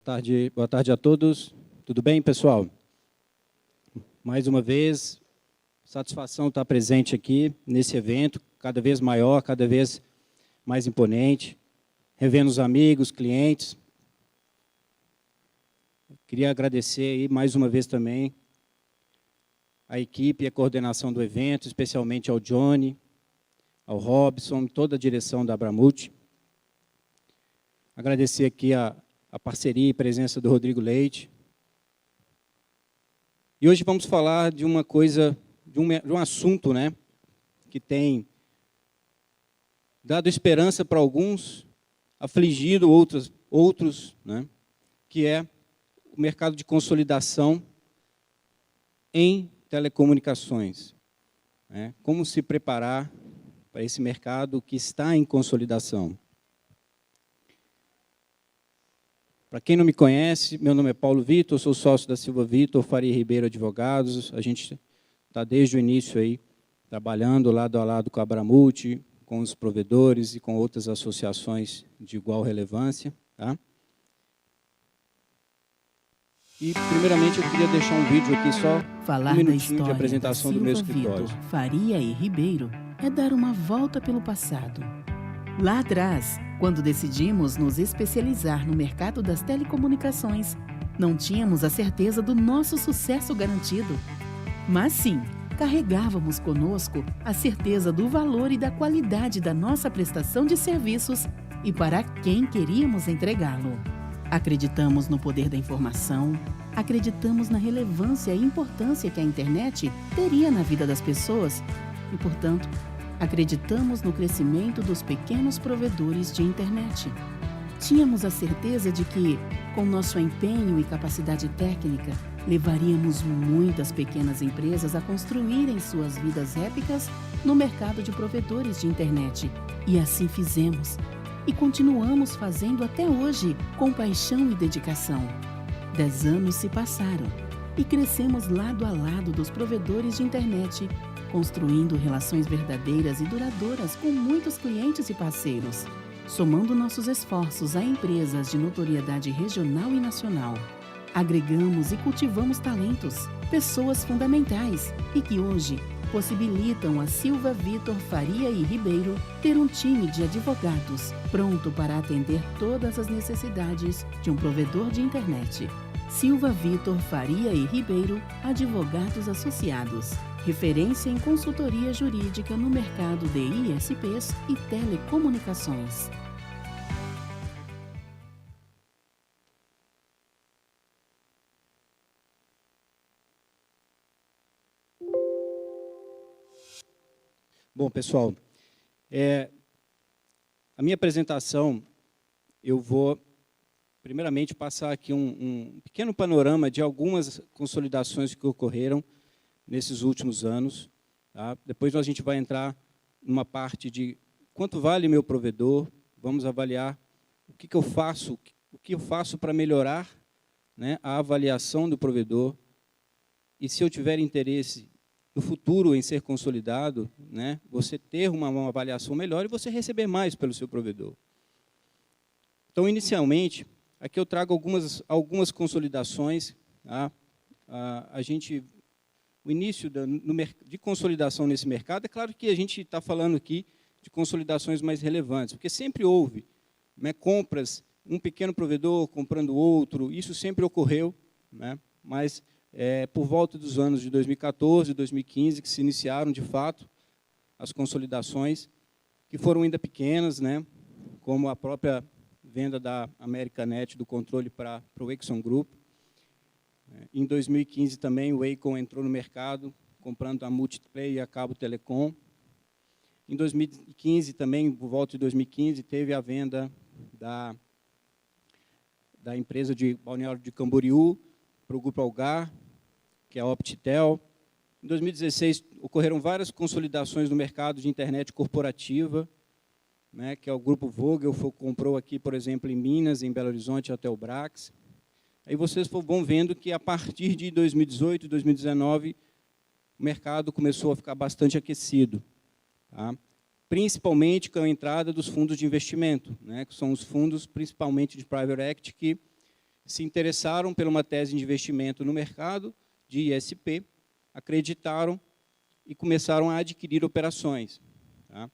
Boa tarde a todos. Tudo bem, pessoal? Mais uma vez, satisfação estar presente aqui nesse evento, cada vez maior, cada vez mais imponente, revendo os amigos, clientes. Queria agradecer aí mais uma vez também a equipe e a coordenação do evento, especialmente ao Johnny, ao Robson, toda a direção da Abramult. Agradecer aqui a parceria e presença do Rodrigo Leite. E hoje vamos falar de uma coisa, de um assunto, né, que tem dado esperança para alguns, afligido outros, né, que é o mercado de consolidação em telecomunicações. Né? Como se preparar para esse mercado que está em consolidação. Para quem não me conhece, meu nome é Paulo Vitor, sou sócio da Silva Vitor, Faria Ribeiro Advogados. A gente está desde o início aí trabalhando lado a lado com a Abramult, com os provedores e com outras associações de igual relevância. Tá? E, primeiramente, eu queria deixar um vídeo aqui só, Falar um minutinho da de apresentação do meu escritório. Vitor, Faria e Ribeiro é dar uma volta pelo passado. Lá atrás, quando decidimos nos especializar no mercado das telecomunicações, não tínhamos a certeza do nosso sucesso garantido. Mas sim, carregávamos conosco a certeza do valor e da qualidade da nossa prestação de serviços e para quem queríamos entregá-lo. Acreditamos no poder da informação, acreditamos na relevância e importância que a internet teria na vida das pessoas e, portanto, acreditamos no crescimento dos pequenos provedores de internet. Tínhamos a certeza de que, com nosso empenho e capacidade técnica, levaríamos muitas pequenas empresas a construírem suas vidas épicas no mercado de provedores de internet. E assim fizemos. E continuamos fazendo até hoje, com paixão e dedicação. 10 anos se passaram e crescemos lado a lado dos provedores de internet, construindo relações verdadeiras e duradouras com muitos clientes e parceiros, somando nossos esforços a empresas de notoriedade regional e nacional. Agregamos e cultivamos talentos, pessoas fundamentais e que hoje possibilitam a Silva Vitor, Faria e Ribeiro ter um time de advogados pronto para atender todas as necessidades de um provedor de internet. Silva Vitor, Faria e Ribeiro, advogados associados. Referência em consultoria jurídica no mercado de ISPs e telecomunicações. Bom, pessoal, a minha apresentação, eu vou, primeiramente, passar aqui um pequeno panorama de algumas consolidações que ocorreram nesses últimos anos. Tá? Depois a gente vai entrar numa parte de quanto vale meu provedor, vamos avaliar o que eu faço para melhorar, né, a avaliação do provedor, e se eu tiver interesse no futuro em ser consolidado, né, você ter uma avaliação melhor e você receber mais pelo seu provedor. Então, inicialmente, aqui eu trago algumas consolidações. Tá? O início de consolidação nesse mercado, é claro que a gente está falando aqui de consolidações mais relevantes, porque sempre houve, né, compras, um pequeno provedor comprando outro, isso sempre ocorreu, né, mas por volta dos anos de 2014 e 2015 que se iniciaram, de fato, as consolidações, que foram ainda pequenas, né, como a própria venda da Americanet do controle para o Exxon Group. Em 2015 também o Acom entrou no mercado, comprando a Multiplay e a Cabo Telecom. Em 2015 também, por volta de 2015, teve a venda da empresa de Balneário de Camboriú para o Grupo Algar, que é a Optitel. Em 2016 ocorreram várias consolidações no mercado de internet corporativa, né, que é o Grupo Vogel, comprou aqui, por exemplo, em Minas, em Belo Horizonte, a Telbrax. Aí vocês vão vendo que, a partir de 2018 e 2019, o mercado começou a ficar bastante aquecido. Tá? Principalmente com a entrada dos fundos de investimento, né, que são os fundos, principalmente de Private Equity, que se interessaram por uma tese de investimento no mercado de ISP, acreditaram e começaram a adquirir operações. Tá?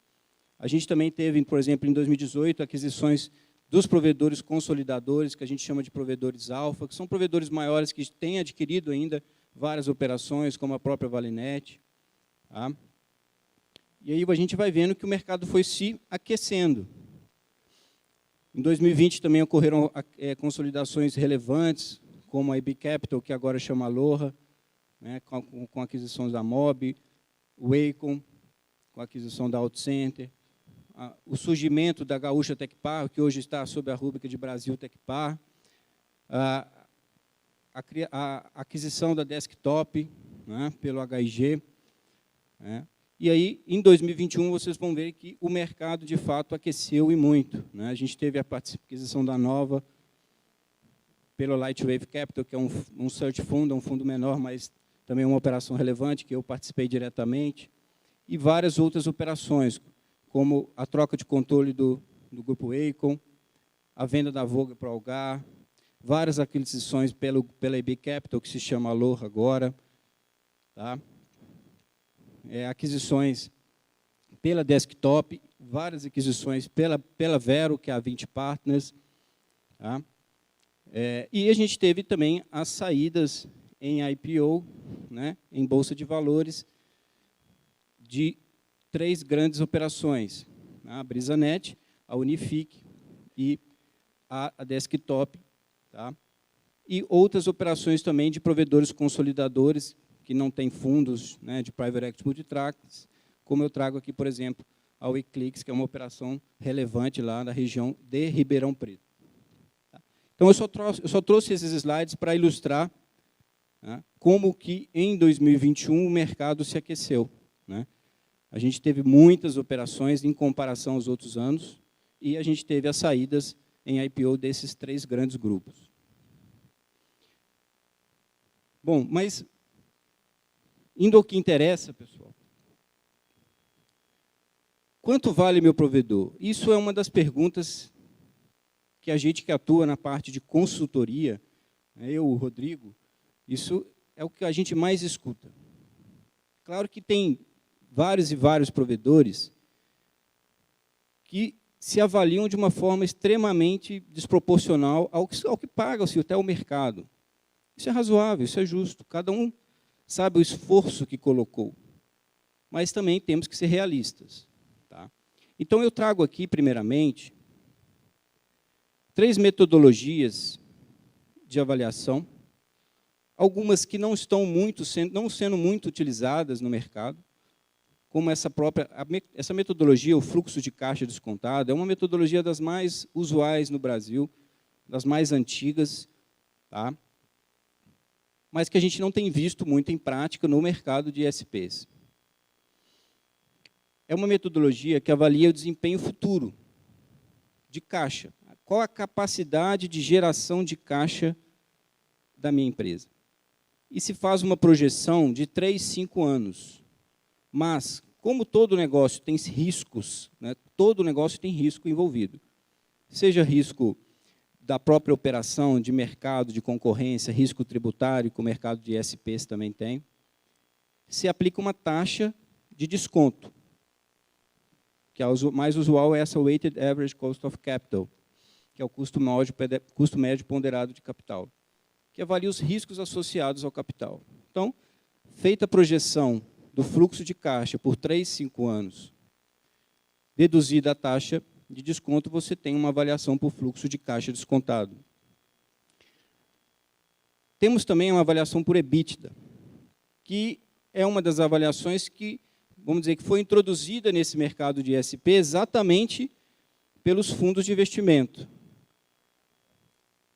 A gente também teve, por exemplo, em 2018, aquisições dos provedores consolidadores, que a gente chama de provedores alfa, que são provedores maiores que têm adquirido ainda várias operações, como a própria Valinet. Tá? E aí a gente vai vendo que o mercado foi se aquecendo. Em 2020 também ocorreram consolidações relevantes, como a IB Capital, que agora chama Aloha, né, com aquisições da Mob, o Wacom, com a aquisição da AutoCenter, o surgimento da Gaúcha Tecpar, que hoje está sob a rúbrica de Brasil Tecpar, a aquisição da Desktop, né, pelo HIG. Né, e aí, em 2021, vocês vão ver que o mercado, de fato, aqueceu e muito. Né, a gente teve a aquisição da Nova pelo Lightwave Capital, que é um search fund, um fundo menor, mas também uma operação relevante, que eu participei diretamente, e várias outras operações, como a troca de controle do grupo Wacom, a venda da Voga para o Algar, várias aquisições pela IB Capital, que se chama Aloha agora, tá? Aquisições pela Desktop, várias aquisições pela Vero, que é a 20 Partners. Tá? E a gente teve também as saídas em IPO, né, em Bolsa de Valores, de 3 grandes operações, a Brisanet, a Unifique e a Desktop. Tá? E outras operações também de provedores consolidadores, que não têm fundos, né, de Private Equity Multitracts, como eu trago aqui, por exemplo, a Weclix, que é uma operação relevante lá na região de Ribeirão Preto. Tá? Então, eu só trouxe esses slides para ilustrar, né, como que, em 2021, o mercado se aqueceu. Né? A gente teve muitas operações em comparação aos outros anos, e a gente teve as saídas em IPO desses 3 grandes grupos. Bom, mas, indo ao que interessa, pessoal, quanto vale meu provedor? Isso é uma das perguntas que a gente que atua na parte de consultoria, eu, o Rodrigo, isso é o que a gente mais escuta. Claro que tem vários e vários provedores que se avaliam de uma forma extremamente desproporcional ao que paga-se até o mercado. Isso é razoável, isso é justo. Cada um sabe o esforço que colocou. Mas também temos que ser realistas. Tá? Então, eu trago aqui, primeiramente, 3 metodologias de avaliação, algumas que não sendo muito utilizadas no mercado, como essa metodologia, o fluxo de caixa descontado, é uma metodologia das mais usuais no Brasil, das mais antigas, tá? Mas que a gente não tem visto muito em prática no mercado de ISPs. É uma metodologia que avalia o desempenho futuro de caixa. Qual a capacidade de geração de caixa da minha empresa? E se faz uma projeção de 3, 5 anos. Mas, como todo negócio tem riscos, né, todo negócio tem risco envolvido. Seja risco da própria operação de mercado, de concorrência, risco tributário, que o mercado de ISPs também tem, se aplica uma taxa de desconto, que a mais usual é essa Weighted Average Cost of Capital, que é o custo médio ponderado de capital, que avalia os riscos associados ao capital. Então, feita a projeção do fluxo de caixa por 3, 5 anos, deduzida a taxa de desconto, você tem uma avaliação por fluxo de caixa descontado. Temos também uma avaliação por EBITDA, que é uma das avaliações que, vamos dizer, que foi introduzida nesse mercado de ISP exatamente pelos fundos de investimento.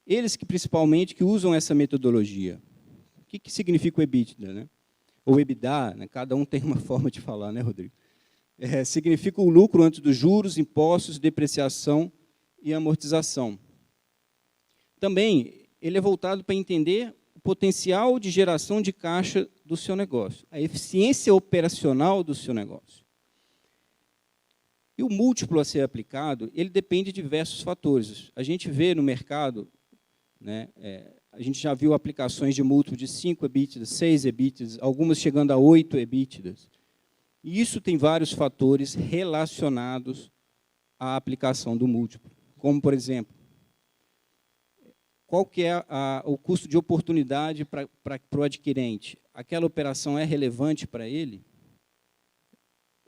Eles que, principalmente, que usam essa metodologia. O que significa o EBITDA, né? Ou EBITDA, né? Cada um tem uma forma de falar, né, Rodrigo? Significa o lucro antes dos juros, impostos, depreciação e amortização. Também, ele é voltado para entender o potencial de geração de caixa do seu negócio, a eficiência operacional do seu negócio. E o múltiplo a ser aplicado, ele depende de diversos fatores. A gente vê no mercado né? A gente já viu aplicações de múltiplo de 5 EBITDAs, 6 EBITDAs, algumas chegando a 8 EBITDAs. E isso tem vários fatores relacionados à aplicação do múltiplo, como, por exemplo, qual que é o custo de oportunidade para o adquirente? Aquela operação é relevante para ele?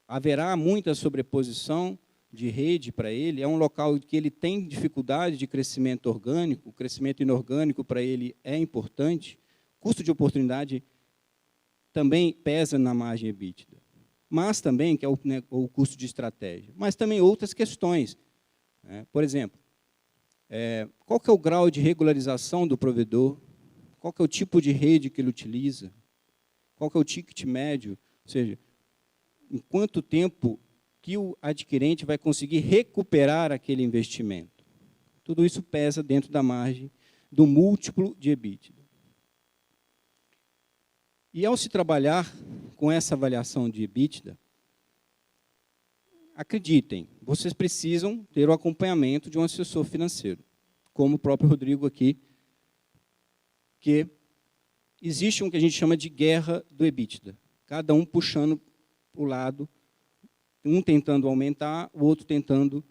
Haverá muita sobreposição de rede para ele? É um local que ele tem dificuldade de crescimento orgânico, o crescimento inorgânico para ele é importante? Custo de oportunidade também pesa na margem EBITDA, mas também, que é o custo de estratégia, mas também outras questões, né? Por exemplo, qual que é o grau de regularização do provedor? Qual que é o tipo de rede que ele utiliza? Qual que é o ticket médio? Ou seja, em quanto tempo que o adquirente vai conseguir recuperar aquele investimento? Tudo isso pesa dentro da margem do múltiplo de EBITDA. E, ao se trabalhar com essa avaliação de EBITDA, acreditem, vocês precisam ter o acompanhamento de um assessor financeiro, como o próprio Rodrigo aqui, que existe um que a gente chama de guerra do EBITDA, cada um puxando para o lado, um tentando aumentar, o outro tentando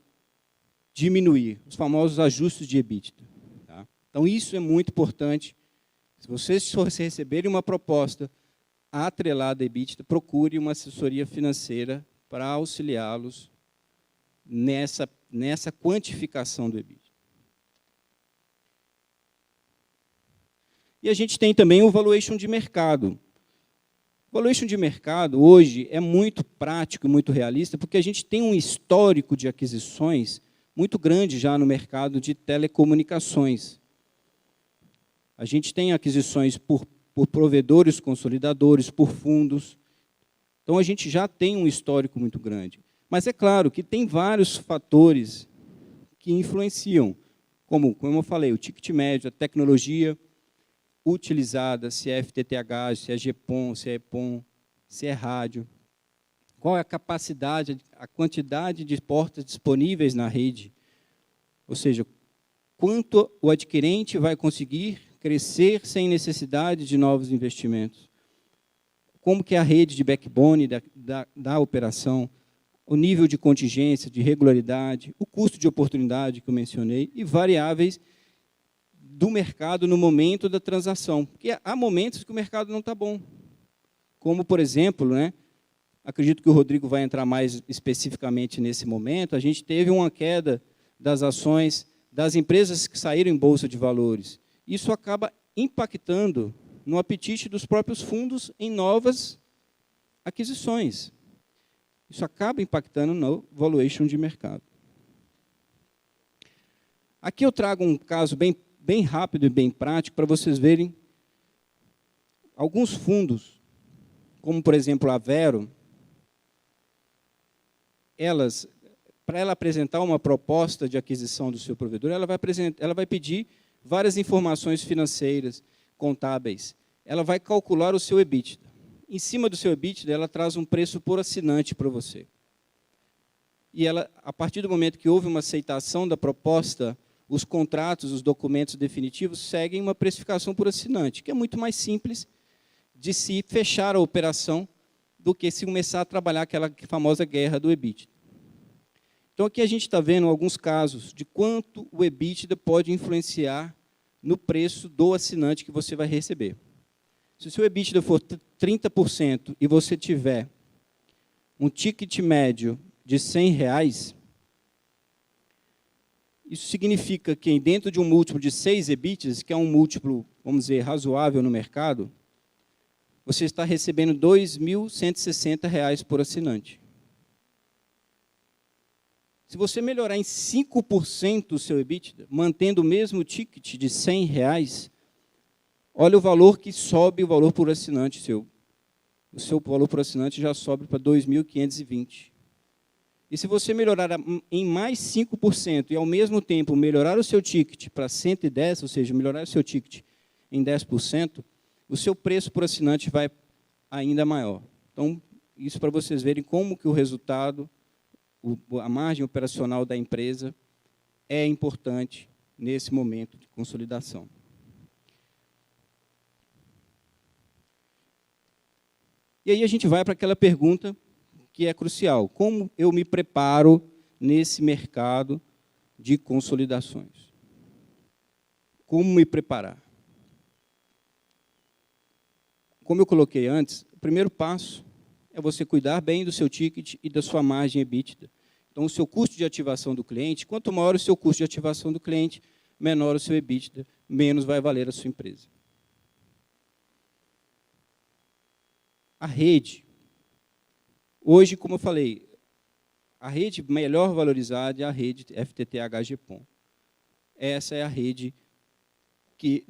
diminuir, os famosos ajustes de EBITDA. Tá? Então, isso é muito importante. Se vocês receberem uma proposta atrelada a EBITDA, procure uma assessoria financeira para auxiliá-los nessa quantificação do EBITDA. E a gente tem também o valuation de mercado. O valuation de mercado, hoje, é muito prático e muito realista, porque a gente tem um histórico de aquisições muito grande já no mercado de telecomunicações. A gente tem aquisições por provedores consolidadores, por fundos. Então, a gente já tem um histórico muito grande. Mas é claro que tem vários fatores que influenciam, como eu falei, o ticket médio, a tecnologia utilizada, se é FTTH, se é GPON, se é EPON, se é rádio. Qual é a capacidade, a quantidade de portas disponíveis na rede? Ou seja, quanto o adquirente vai conseguir crescer sem necessidade de novos investimentos? Como que é a rede de backbone da operação, o nível de contingência, de regularidade, o custo de oportunidade que eu mencionei, e variáveis do mercado no momento da transação. Porque há momentos que o mercado não está bom. Como, por exemplo, né, acredito que o Rodrigo vai entrar mais especificamente nesse momento, a gente teve uma queda das ações das empresas que saíram em bolsa de valores. Isso acaba impactando no apetite dos próprios fundos em novas aquisições. Isso acaba impactando no valuation de mercado. Aqui eu trago um caso bem rápido e bem prático para vocês verem alguns fundos, como, por exemplo, a Vero, para ela apresentar uma proposta de aquisição do seu provedor, ela vai pedir várias informações financeiras, contábeis. Ela vai calcular o seu EBITDA. Em cima do seu EBITDA, ela traz um preço por assinante para você. E ela, a partir do momento que houve uma aceitação da proposta, os contratos, os documentos definitivos seguem uma precificação por assinante, que é muito mais simples de se fechar a operação do que se começar a trabalhar aquela famosa guerra do EBITDA. Então, aqui a gente está vendo alguns casos de quanto o EBITDA pode influenciar no preço do assinante que você vai receber. Se o seu EBITDA for 30% e você tiver um ticket médio de R$100, isso significa que, dentro de um múltiplo de 6 EBITDAs, que é um múltiplo, vamos dizer, razoável no mercado, você está recebendo R$ 2.160 por assinante. Se você melhorar em 5% o seu EBITDA, mantendo o mesmo ticket de R$100, olha o valor que sobe o valor por assinante seu. O seu valor por assinante já sobe para 2.520. E se você melhorar em mais 5% e, ao mesmo tempo, melhorar o seu ticket para 110, ou seja, melhorar o seu ticket em 10%, o seu preço por assinante vai ainda maior. Então, isso para vocês verem como que o resultado, a margem operacional da empresa é importante nesse momento de consolidação. E aí a gente vai para aquela pergunta que é crucial. Como eu me preparo nesse mercado de consolidações? Como me preparar? Como eu coloquei antes, o primeiro passo é você cuidar bem do seu ticket e da sua margem EBITDA. Então, o seu custo de ativação do cliente, quanto maior o seu custo de ativação do cliente, menor o seu EBITDA, menos vai valer a sua empresa. A rede. Hoje, como eu falei, a rede melhor valorizada é a rede FTTH-GPON. Essa é a rede que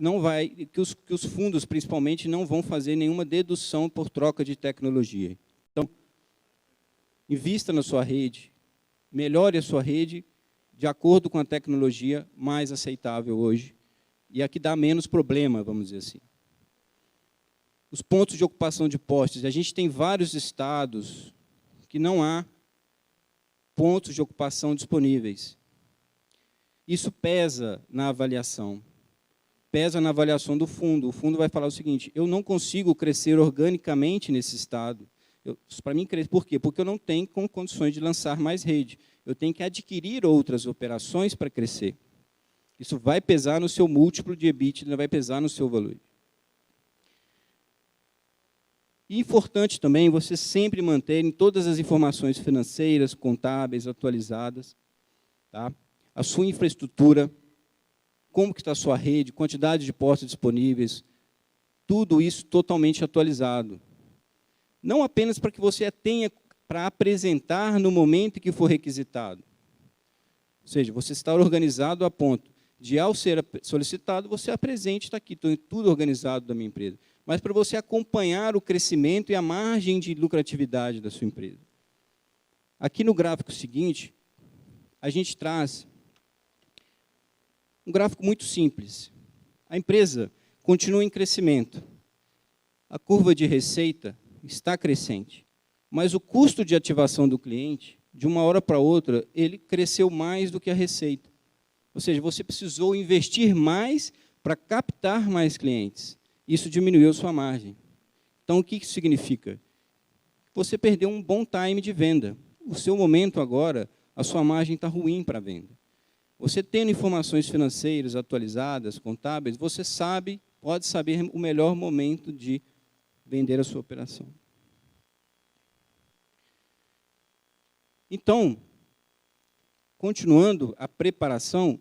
os fundos, principalmente, não vão fazer nenhuma dedução por troca de tecnologia. Então, invista na sua rede, melhore a sua rede de acordo com a tecnologia mais aceitável hoje, e a que dá menos problema, vamos dizer assim. Os pontos de ocupação de postes. A gente tem vários estados que não há pontos de ocupação disponíveis. Isso pesa na avaliação. Pesa na avaliação do fundo. O fundo vai falar o seguinte: eu não consigo crescer organicamente nesse estado. Para mim, por quê? Porque eu não tenho condições de lançar mais rede. Eu tenho que adquirir outras operações para crescer. Isso vai pesar no seu múltiplo de EBITDA, vai pesar no seu valor. E importante também você sempre manter todas as informações financeiras, contábeis, atualizadas. Tá? A sua infraestrutura, como que está a sua rede, quantidade de postos disponíveis, tudo isso totalmente atualizado. Não apenas para que você tenha para apresentar no momento que for requisitado. Ou seja, você está organizado a ponto de, ao ser solicitado, você apresente, está aqui, estou tudo organizado da minha empresa. Mas para você acompanhar o crescimento e a margem de lucratividade da sua empresa. Aqui no gráfico seguinte, a gente traz um gráfico muito simples. A empresa continua em crescimento. A curva de receita está crescente. Mas o custo de ativação do cliente, de uma hora para outra, ele cresceu mais do que a receita. Ou seja, você precisou investir mais para captar mais clientes. Isso diminuiu sua margem. Então, o que isso significa? Você perdeu um bom time de venda. O seu momento agora, a sua margem está ruim para a venda. Você tendo informações financeiras atualizadas, contábeis, você pode saber o melhor momento de vender a sua operação. Então, continuando a preparação,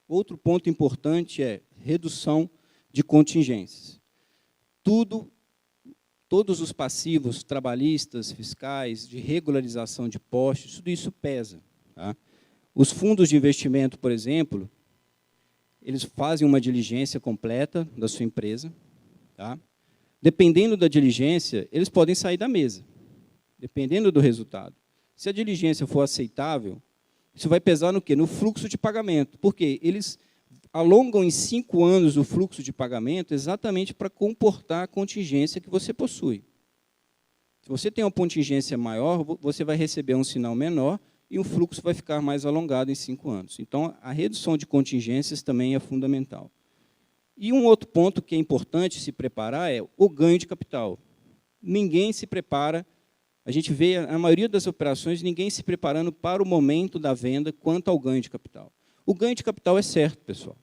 outro ponto importante é redução de contingências. Todos os passivos trabalhistas, fiscais, de regularização de postos, tudo isso pesa. Tá? Os fundos de investimento, por exemplo, eles fazem uma diligência completa da sua empresa. Tá? Dependendo da diligência, eles podem sair da mesa, dependendo do resultado. Se a diligência for aceitável, isso vai pesar no quê? No fluxo de pagamento. Por quê? Eles alongam em 5 anos o fluxo de pagamento exatamente para comportar a contingência que você possui. Se você tem uma contingência maior, você vai receber um sinal menor e o fluxo vai ficar mais alongado em 5 anos. Então, a redução de contingências também é fundamental. E um outro ponto que é importante se preparar é o ganho de capital. Ninguém se prepara, a gente vê a maioria das operações, ninguém se preparando para o momento da venda quanto ao ganho de capital. O ganho de capital é certo, pessoal.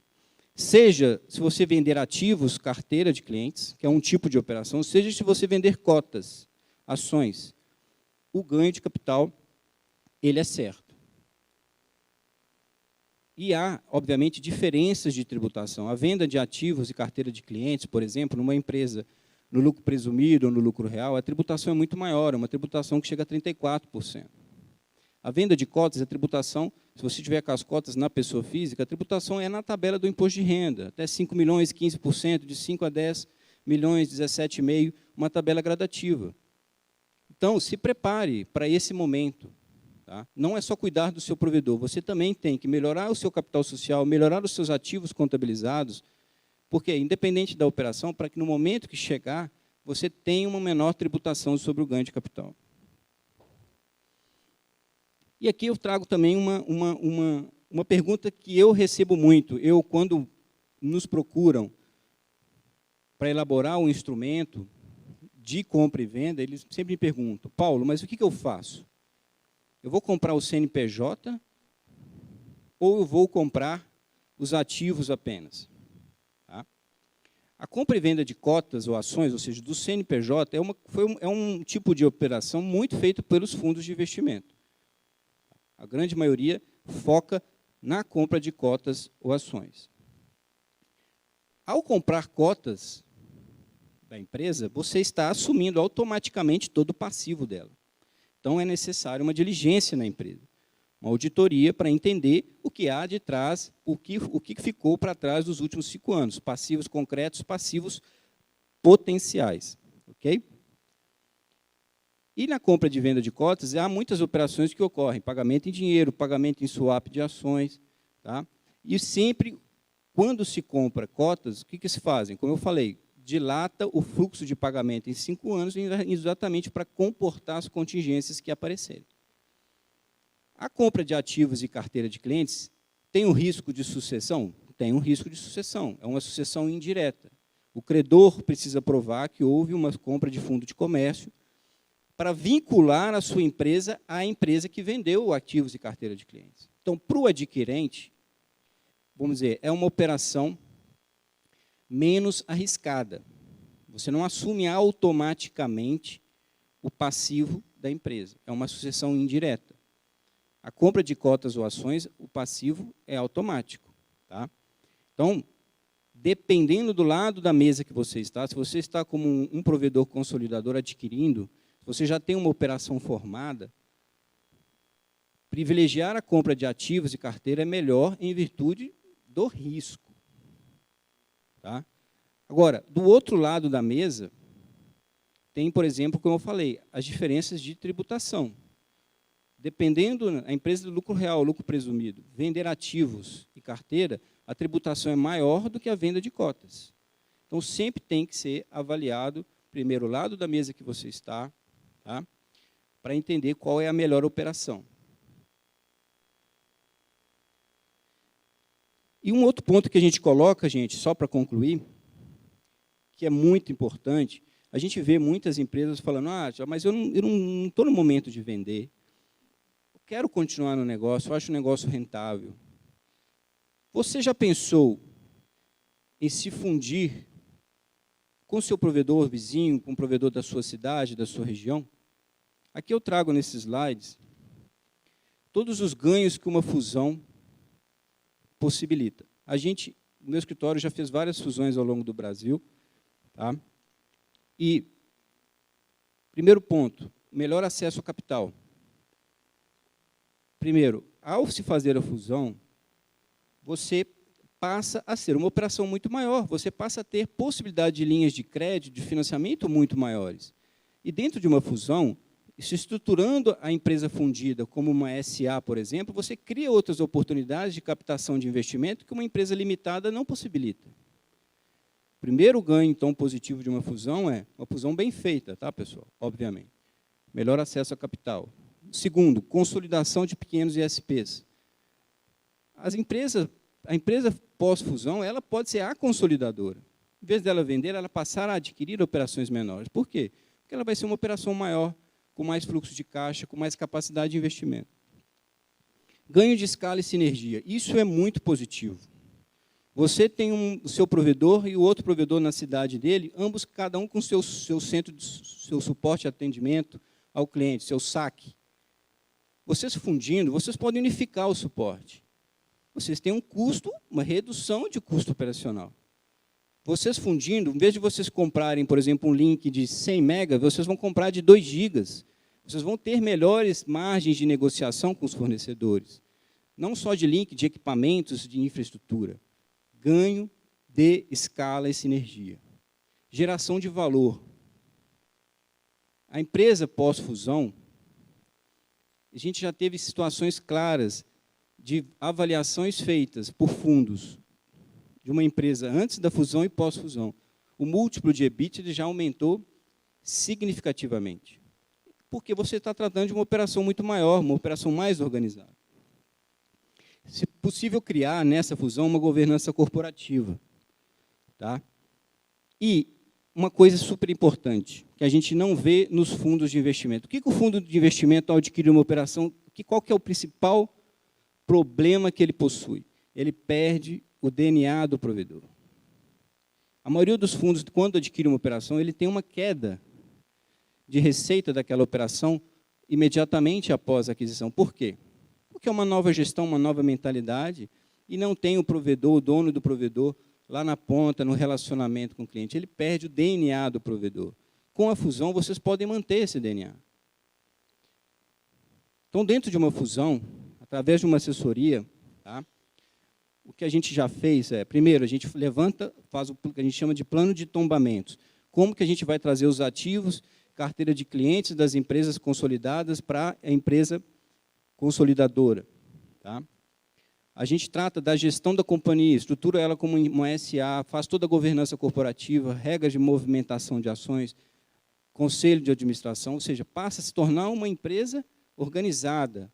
Seja se você vender ativos, carteira de clientes, que é um tipo de operação, seja se você vender cotas, ações. O ganho de capital, ele é certo. E há, obviamente, diferenças de tributação. A venda de ativos e carteira de clientes, por exemplo, numa empresa no lucro presumido ou no lucro real, a tributação é muito maior, é uma tributação que chega a 34%. A venda de cotas, a tributação, se você tiver com as cotas na pessoa física, a tributação é na tabela do imposto de renda, até 5 milhões, 15%, de 5 a 10 milhões, 17,5%, uma tabela gradativa. Então, se prepare para esse momento. Tá? Não é só cuidar do seu provedor, você também tem que melhorar o seu capital social, melhorar os seus ativos contabilizados, porque, independente da operação, para que no momento que chegar, você tenha uma menor tributação sobre o ganho de capital. E aqui eu trago também Uma pergunta que eu recebo muito, quando nos procuram para elaborar um instrumento de compra e venda, eles sempre me perguntam, Paulo, mas o que eu faço? Eu vou comprar o CNPJ ou eu vou comprar os ativos apenas? Tá? A compra e venda de cotas ou ações, ou seja, do CNPJ, é um tipo de operação muito feito pelos fundos de investimento. A grande maioria foca na compra de cotas ou ações. Ao comprar cotas da empresa, você está assumindo automaticamente todo o passivo dela. Então, é necessário uma diligência na empresa, uma auditoria para entender o que há de trás, o que ficou para trás dos últimos 5 anos, passivos concretos, passivos potenciais. Ok? E na compra de venda de cotas, há muitas operações que ocorrem, pagamento em dinheiro, pagamento em swap de ações. Tá? E sempre, quando se compra cotas, o que se fazem? Como eu falei, dilata o fluxo de pagamento em 5 anos, exatamente para comportar as contingências que aparecerem. A compra de ativos e carteira de clientes tem um risco de sucessão? Tem um risco de sucessão, é uma sucessão indireta. O credor precisa provar que houve uma compra de fundo de comércio para vincular a sua empresa à empresa que vendeu ativos e carteira de clientes. Então, para o adquirente, vamos dizer, é uma operação menos arriscada. Você não assume automaticamente o passivo da empresa. É uma sucessão indireta. A compra de cotas ou ações, o passivo é automático. Tá? Então, dependendo do lado da mesa que você está, se você está como um provedor consolidador adquirindo, se você já tem uma operação formada, privilegiar a compra de ativos e carteira é melhor em virtude do risco. Tá? Agora, do outro lado da mesa, tem, por exemplo, como eu falei, as diferenças de tributação. Dependendo, a empresa do lucro real, lucro presumido, vender ativos e carteira, a tributação é maior do que a venda de cotas. Então, sempre tem que ser avaliado, primeiro, o lado da mesa que você está, tá? Para entender qual é a melhor operação. E um outro ponto que a gente coloca, gente, só para concluir, que é muito importante, a gente vê muitas empresas falando, mas eu não estou no momento de vender, eu quero continuar no negócio, eu acho o negócio rentável. Você já pensou em se fundir com o seu provedor vizinho, com o provedor da sua cidade, da sua região? Aqui eu trago nesses slides todos os ganhos que uma fusão possibilita. O meu escritório já fez várias fusões ao longo do Brasil. Tá? E, primeiro ponto, melhor acesso ao capital. Primeiro, ao se fazer a fusão, você passa a ser uma operação muito maior, você passa a ter possibilidade de linhas de crédito, de financiamento muito maiores. E dentro de uma fusão, se estruturando a empresa fundida como uma SA, por exemplo, você cria outras oportunidades de captação de investimento que uma empresa limitada não possibilita. O primeiro ganho, então, positivo de uma fusão é uma fusão bem feita, tá, pessoal? Obviamente. Melhor acesso a capital. Segundo, consolidação de pequenos ISPs. A empresa pós-fusão, ela pode ser a consolidadora. Em vez dela vender, ela passar a adquirir operações menores. Por quê? Porque ela vai ser uma operação maior, com mais fluxo de caixa, com mais capacidade de investimento. Ganho de escala e sinergia. Isso é muito positivo. Você tem o seu provedor e o outro provedor na cidade dele, ambos, cada um com seu centro, seu suporte e atendimento ao cliente, seu saque. Vocês fundindo, vocês podem unificar o suporte. Vocês têm um custo, uma redução de custo operacional. Vocês fundindo, em vez de vocês comprarem, por exemplo, um link de 100 MB, vocês vão comprar de 2 GB. Vocês vão ter melhores margens de negociação com os fornecedores. Não só de link, de equipamentos, de infraestrutura. Ganho de escala e sinergia. Geração de valor. A empresa pós-fusão, a gente já teve situações claras de avaliações feitas por fundos de uma empresa antes da fusão e pós-fusão. O múltiplo de EBITDA já aumentou significativamente. Porque você está tratando de uma operação muito maior, uma operação mais organizada. Se possível, criar nessa fusão uma governança corporativa. Tá? E uma coisa super importante, que a gente não vê nos fundos de investimento. O que o fundo de investimento, ao adquirir uma operação, qual que é o principal problema que ele possui? Ele perde o DNA do provedor. A maioria dos fundos, quando adquire uma operação, ele tem uma queda de receita daquela operação imediatamente após a aquisição. Por quê? Porque é uma nova gestão, uma nova mentalidade, e não tem o provedor, o dono do provedor, lá na ponta, no relacionamento com o cliente. Ele perde o DNA do provedor. Com a fusão, vocês podem manter esse DNA. Então, dentro de uma fusão, através de uma assessoria, tá, o que a gente já fez é, primeiro, a gente levanta, faz o que a gente chama de plano de tombamentos. Como que a gente vai trazer os ativos, carteira de clientes das empresas consolidadas para a empresa consolidadora. Tá? A gente trata da gestão da companhia, estrutura ela como uma SA, faz toda a governança corporativa, regras de movimentação de ações, conselho de administração, ou seja, passa a se tornar uma empresa organizada,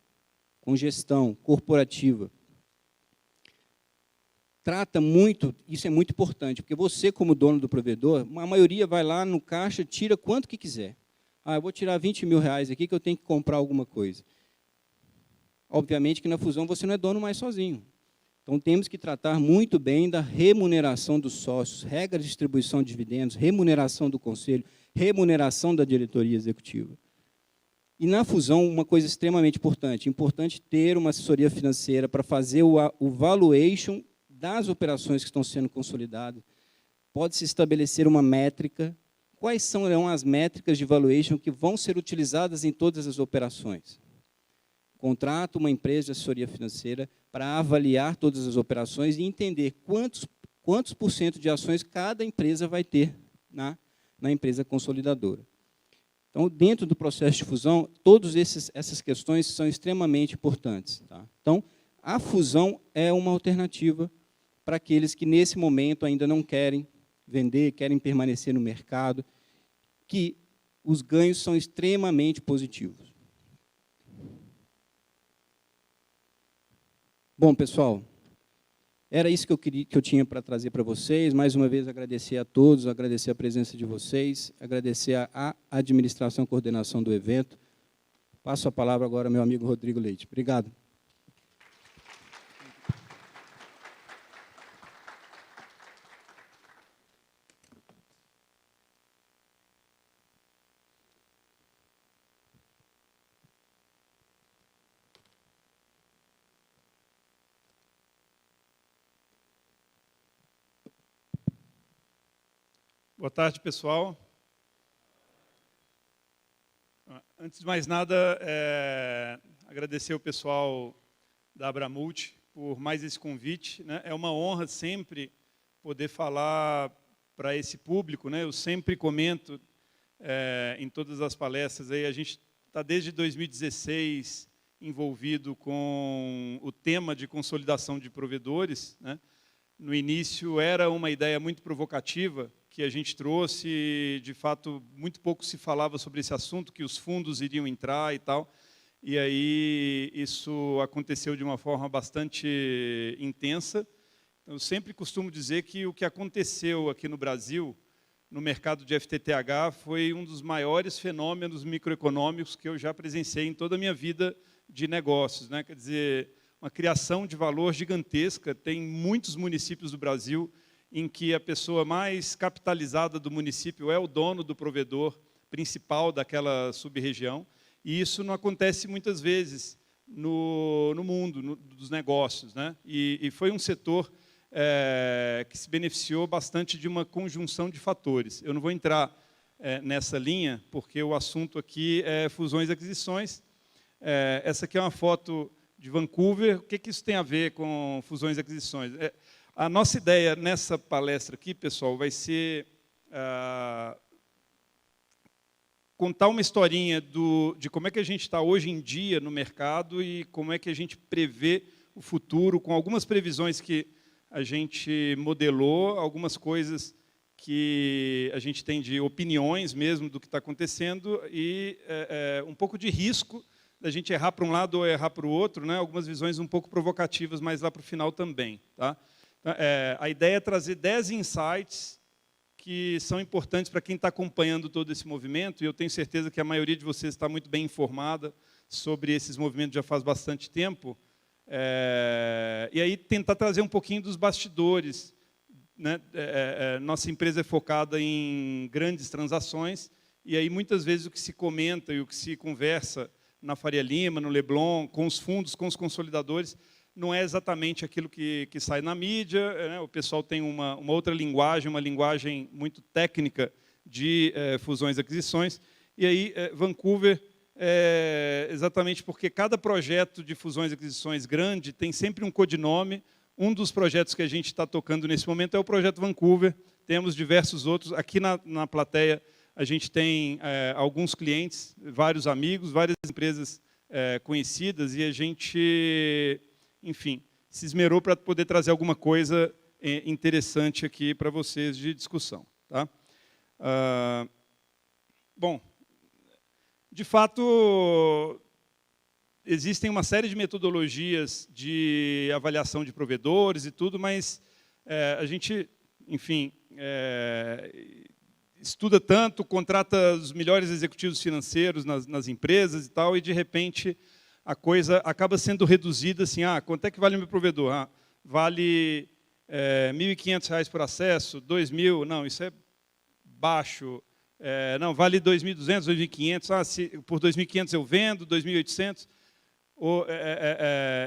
com gestão corporativa. Trata muito, isso é muito importante, porque você, como dono do provedor, a maioria vai lá no caixa, tira quanto que quiser. Ah, eu vou tirar 20 mil reais aqui que eu tenho que comprar alguma coisa. Obviamente que na fusão você não é dono mais sozinho. Então, temos que tratar muito bem da remuneração dos sócios, regra de distribuição de dividendos, remuneração do conselho, remuneração da diretoria executiva. E na fusão, uma coisa extremamente importante ter uma assessoria financeira para fazer o valuation das operações que estão sendo consolidadas. Pode-se estabelecer uma métrica. Quais são as métricas de valuation que vão ser utilizadas em todas as operações? Contrata uma empresa de assessoria financeira para avaliar todas as operações e entender quantos por cento de ações cada empresa vai ter na empresa consolidadora. Então, dentro do processo de fusão, todas essas questões são extremamente importantes. Tá? Então, a fusão é uma alternativa para aqueles que, nesse momento, ainda não querem vender, querem permanecer no mercado, que os ganhos são extremamente positivos. Bom, pessoal, era isso que eu tinha para trazer para vocês. Mais uma vez, agradecer a todos, agradecer a presença de vocês, agradecer a administração e coordenação do evento. Passo a palavra agora ao meu amigo Rodrigo Leite. Obrigado. Boa tarde, pessoal. Antes de mais nada, agradecer ao pessoal da Abramult por mais esse convite. Né? É uma honra sempre poder falar para esse público. Né? Eu sempre comento em todas as palestras, aí, a gente está desde 2016 envolvido com o tema de consolidação de provedores. Né? No início era uma ideia muito provocativa, que a gente trouxe, de fato, muito pouco se falava sobre esse assunto, que os fundos iriam entrar e tal, e aí isso aconteceu de uma forma bastante intensa. Eu sempre costumo dizer que o que aconteceu aqui no Brasil, no mercado de FTTH, foi um dos maiores fenômenos microeconômicos que eu já presenciei em toda a minha vida de negócios. Né? Quer dizer, uma criação de valor gigantesca, tem muitos municípios do Brasil em que a pessoa mais capitalizada do município é o dono do provedor principal daquela sub-região, e isso não acontece muitas vezes no mundo dos negócios. Né? E foi um setor que se beneficiou bastante de uma conjunção de fatores. Eu não vou entrar nessa linha, porque o assunto aqui é fusões e aquisições. Essa aqui é uma foto de Vancouver. O que isso tem a ver com fusões e aquisições? A nossa ideia nessa palestra aqui, pessoal, vai ser contar uma historinha de como é que a gente está hoje em dia no mercado e como é que a gente prevê o futuro, com algumas previsões que a gente modelou, algumas coisas que a gente tem de opiniões mesmo do que está acontecendo e um pouco de risco da gente errar para um lado ou errar para o outro, né? Algumas visões um pouco provocativas, mas lá para o final também. Tá? A ideia é trazer 10 insights que são importantes para quem está acompanhando todo esse movimento, e eu tenho certeza que a maioria de vocês está muito bem informada sobre esses movimentos já faz bastante tempo, e aí tentar trazer um pouquinho dos bastidores. Né? Nossa empresa é focada em grandes transações, e aí muitas vezes o que se comenta e o que se conversa na Faria Lima, no Leblon, com os fundos, com os consolidadores, não é exatamente aquilo que sai na mídia, né? O pessoal tem uma outra linguagem, uma linguagem muito técnica de fusões e aquisições, e aí Vancouver, exatamente porque cada projeto de fusões e aquisições grande tem sempre um codinome. Um dos projetos que a gente está tocando nesse momento é o Projeto Vancouver, temos diversos outros. Aqui na plateia a gente tem alguns clientes, vários amigos, várias empresas conhecidas, e a gente, enfim, se esmerou para poder trazer alguma coisa interessante aqui para vocês de discussão. Tá? Bom, de fato, existem uma série de metodologias de avaliação de provedores e tudo, mas a gente, enfim, estuda tanto, contrata os melhores executivos financeiros nas empresas e tal, e de repente a coisa acaba sendo reduzida assim, quanto é que vale o meu provedor? Vale R$1.500 por acesso, R$2.000, não, isso é baixo, não, vale R$2.200, R$2.500, por R$2.500 eu vendo, R$2.800.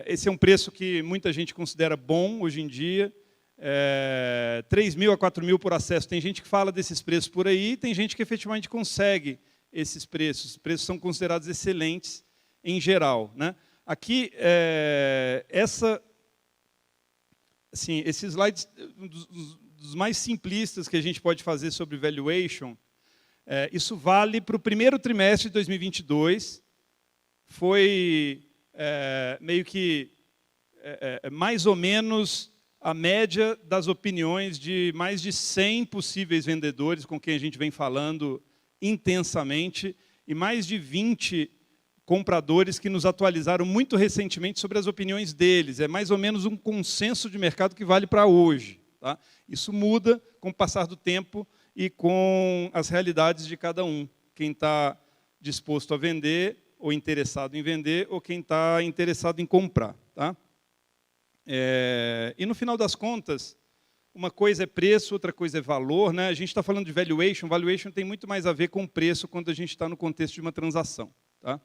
Esse é um preço que muita gente considera bom hoje em dia, R$3.000 a R$4.000 por acesso. Tem gente que fala desses preços por aí, tem gente que efetivamente consegue esses preços. Os preços são considerados excelentes em geral. Né? Aqui, esse slide, um dos mais simplistas que a gente pode fazer sobre valuation, isso vale para o primeiro trimestre de 2022, foi meio que mais ou menos a média das opiniões de mais de 100 possíveis vendedores com quem a gente vem falando intensamente, e mais de 20 compradores que nos atualizaram muito recentemente sobre as opiniões deles. É mais ou menos um consenso de mercado que vale para hoje. Tá? Isso muda com o passar do tempo e com as realidades de cada um. Quem está disposto a vender, ou interessado em vender, ou quem está interessado em comprar. Tá? E, no final das contas, uma coisa é preço, outra coisa é valor. Né? A gente está falando de valuation. Valuation tem muito mais a ver com preço quando a gente está no contexto de uma transação. Tá?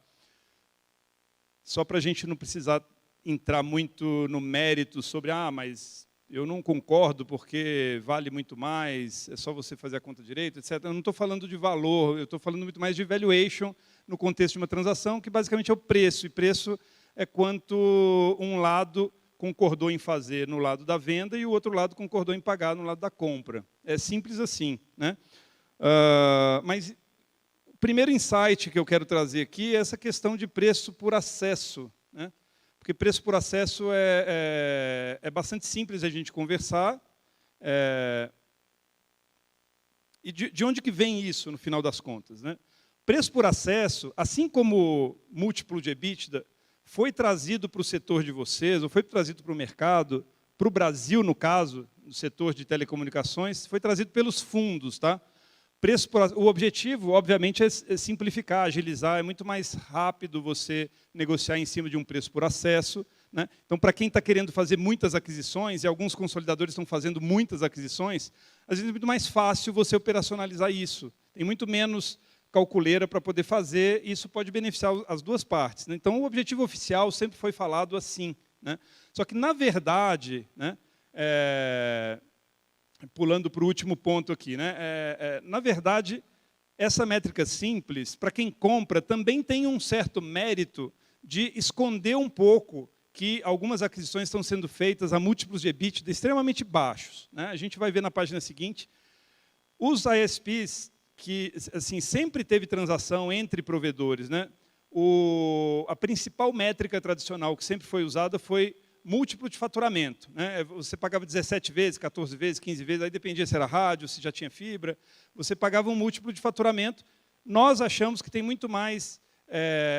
Só para a gente não precisar entrar muito no mérito sobre, mas eu não concordo porque vale muito mais, é só você fazer a conta direito, etc. Eu não estou falando de valor, eu estou falando muito mais de valuation no contexto de uma transação, que basicamente é o preço. E preço é quanto um lado concordou em fazer no lado da venda e o outro lado concordou em pagar no lado da compra. É simples assim. Né? Mas o primeiro insight que eu quero trazer aqui é essa questão de preço por acesso. Né? Porque preço por acesso é bastante simples a gente conversar. E de onde que vem isso, no final das contas? Né? Preço por acesso, assim como múltiplo de EBITDA, foi trazido para o setor de vocês, ou foi trazido para o mercado, para o Brasil, no caso, no setor de telecomunicações, foi trazido pelos fundos. Tá? O objetivo, obviamente, é simplificar, agilizar, é muito mais rápido você negociar em cima de um preço por acesso. Né? Então, para quem está querendo fazer muitas aquisições, e alguns consolidadores estão fazendo muitas aquisições, às vezes é muito mais fácil você operacionalizar isso. Tem muito menos calculeira para poder fazer, e isso pode beneficiar as duas partes. Né? Então, o objetivo oficial sempre foi falado assim. Né? Só que, na verdade, né, pulando para o último ponto aqui, né, na verdade, essa métrica simples, para quem compra, também tem um certo mérito de esconder um pouco que algumas aquisições estão sendo feitas a múltiplos de EBITDA extremamente baixos. Né? A gente vai ver na página seguinte, os ISPs, que assim, sempre teve transação entre provedores. Né? A principal métrica tradicional que sempre foi usada foi múltiplo de faturamento. Né? Você pagava 17 vezes, 14 vezes, 15 vezes, aí dependia se era rádio, se já tinha fibra. Você pagava um múltiplo de faturamento. Nós achamos que tem muito mais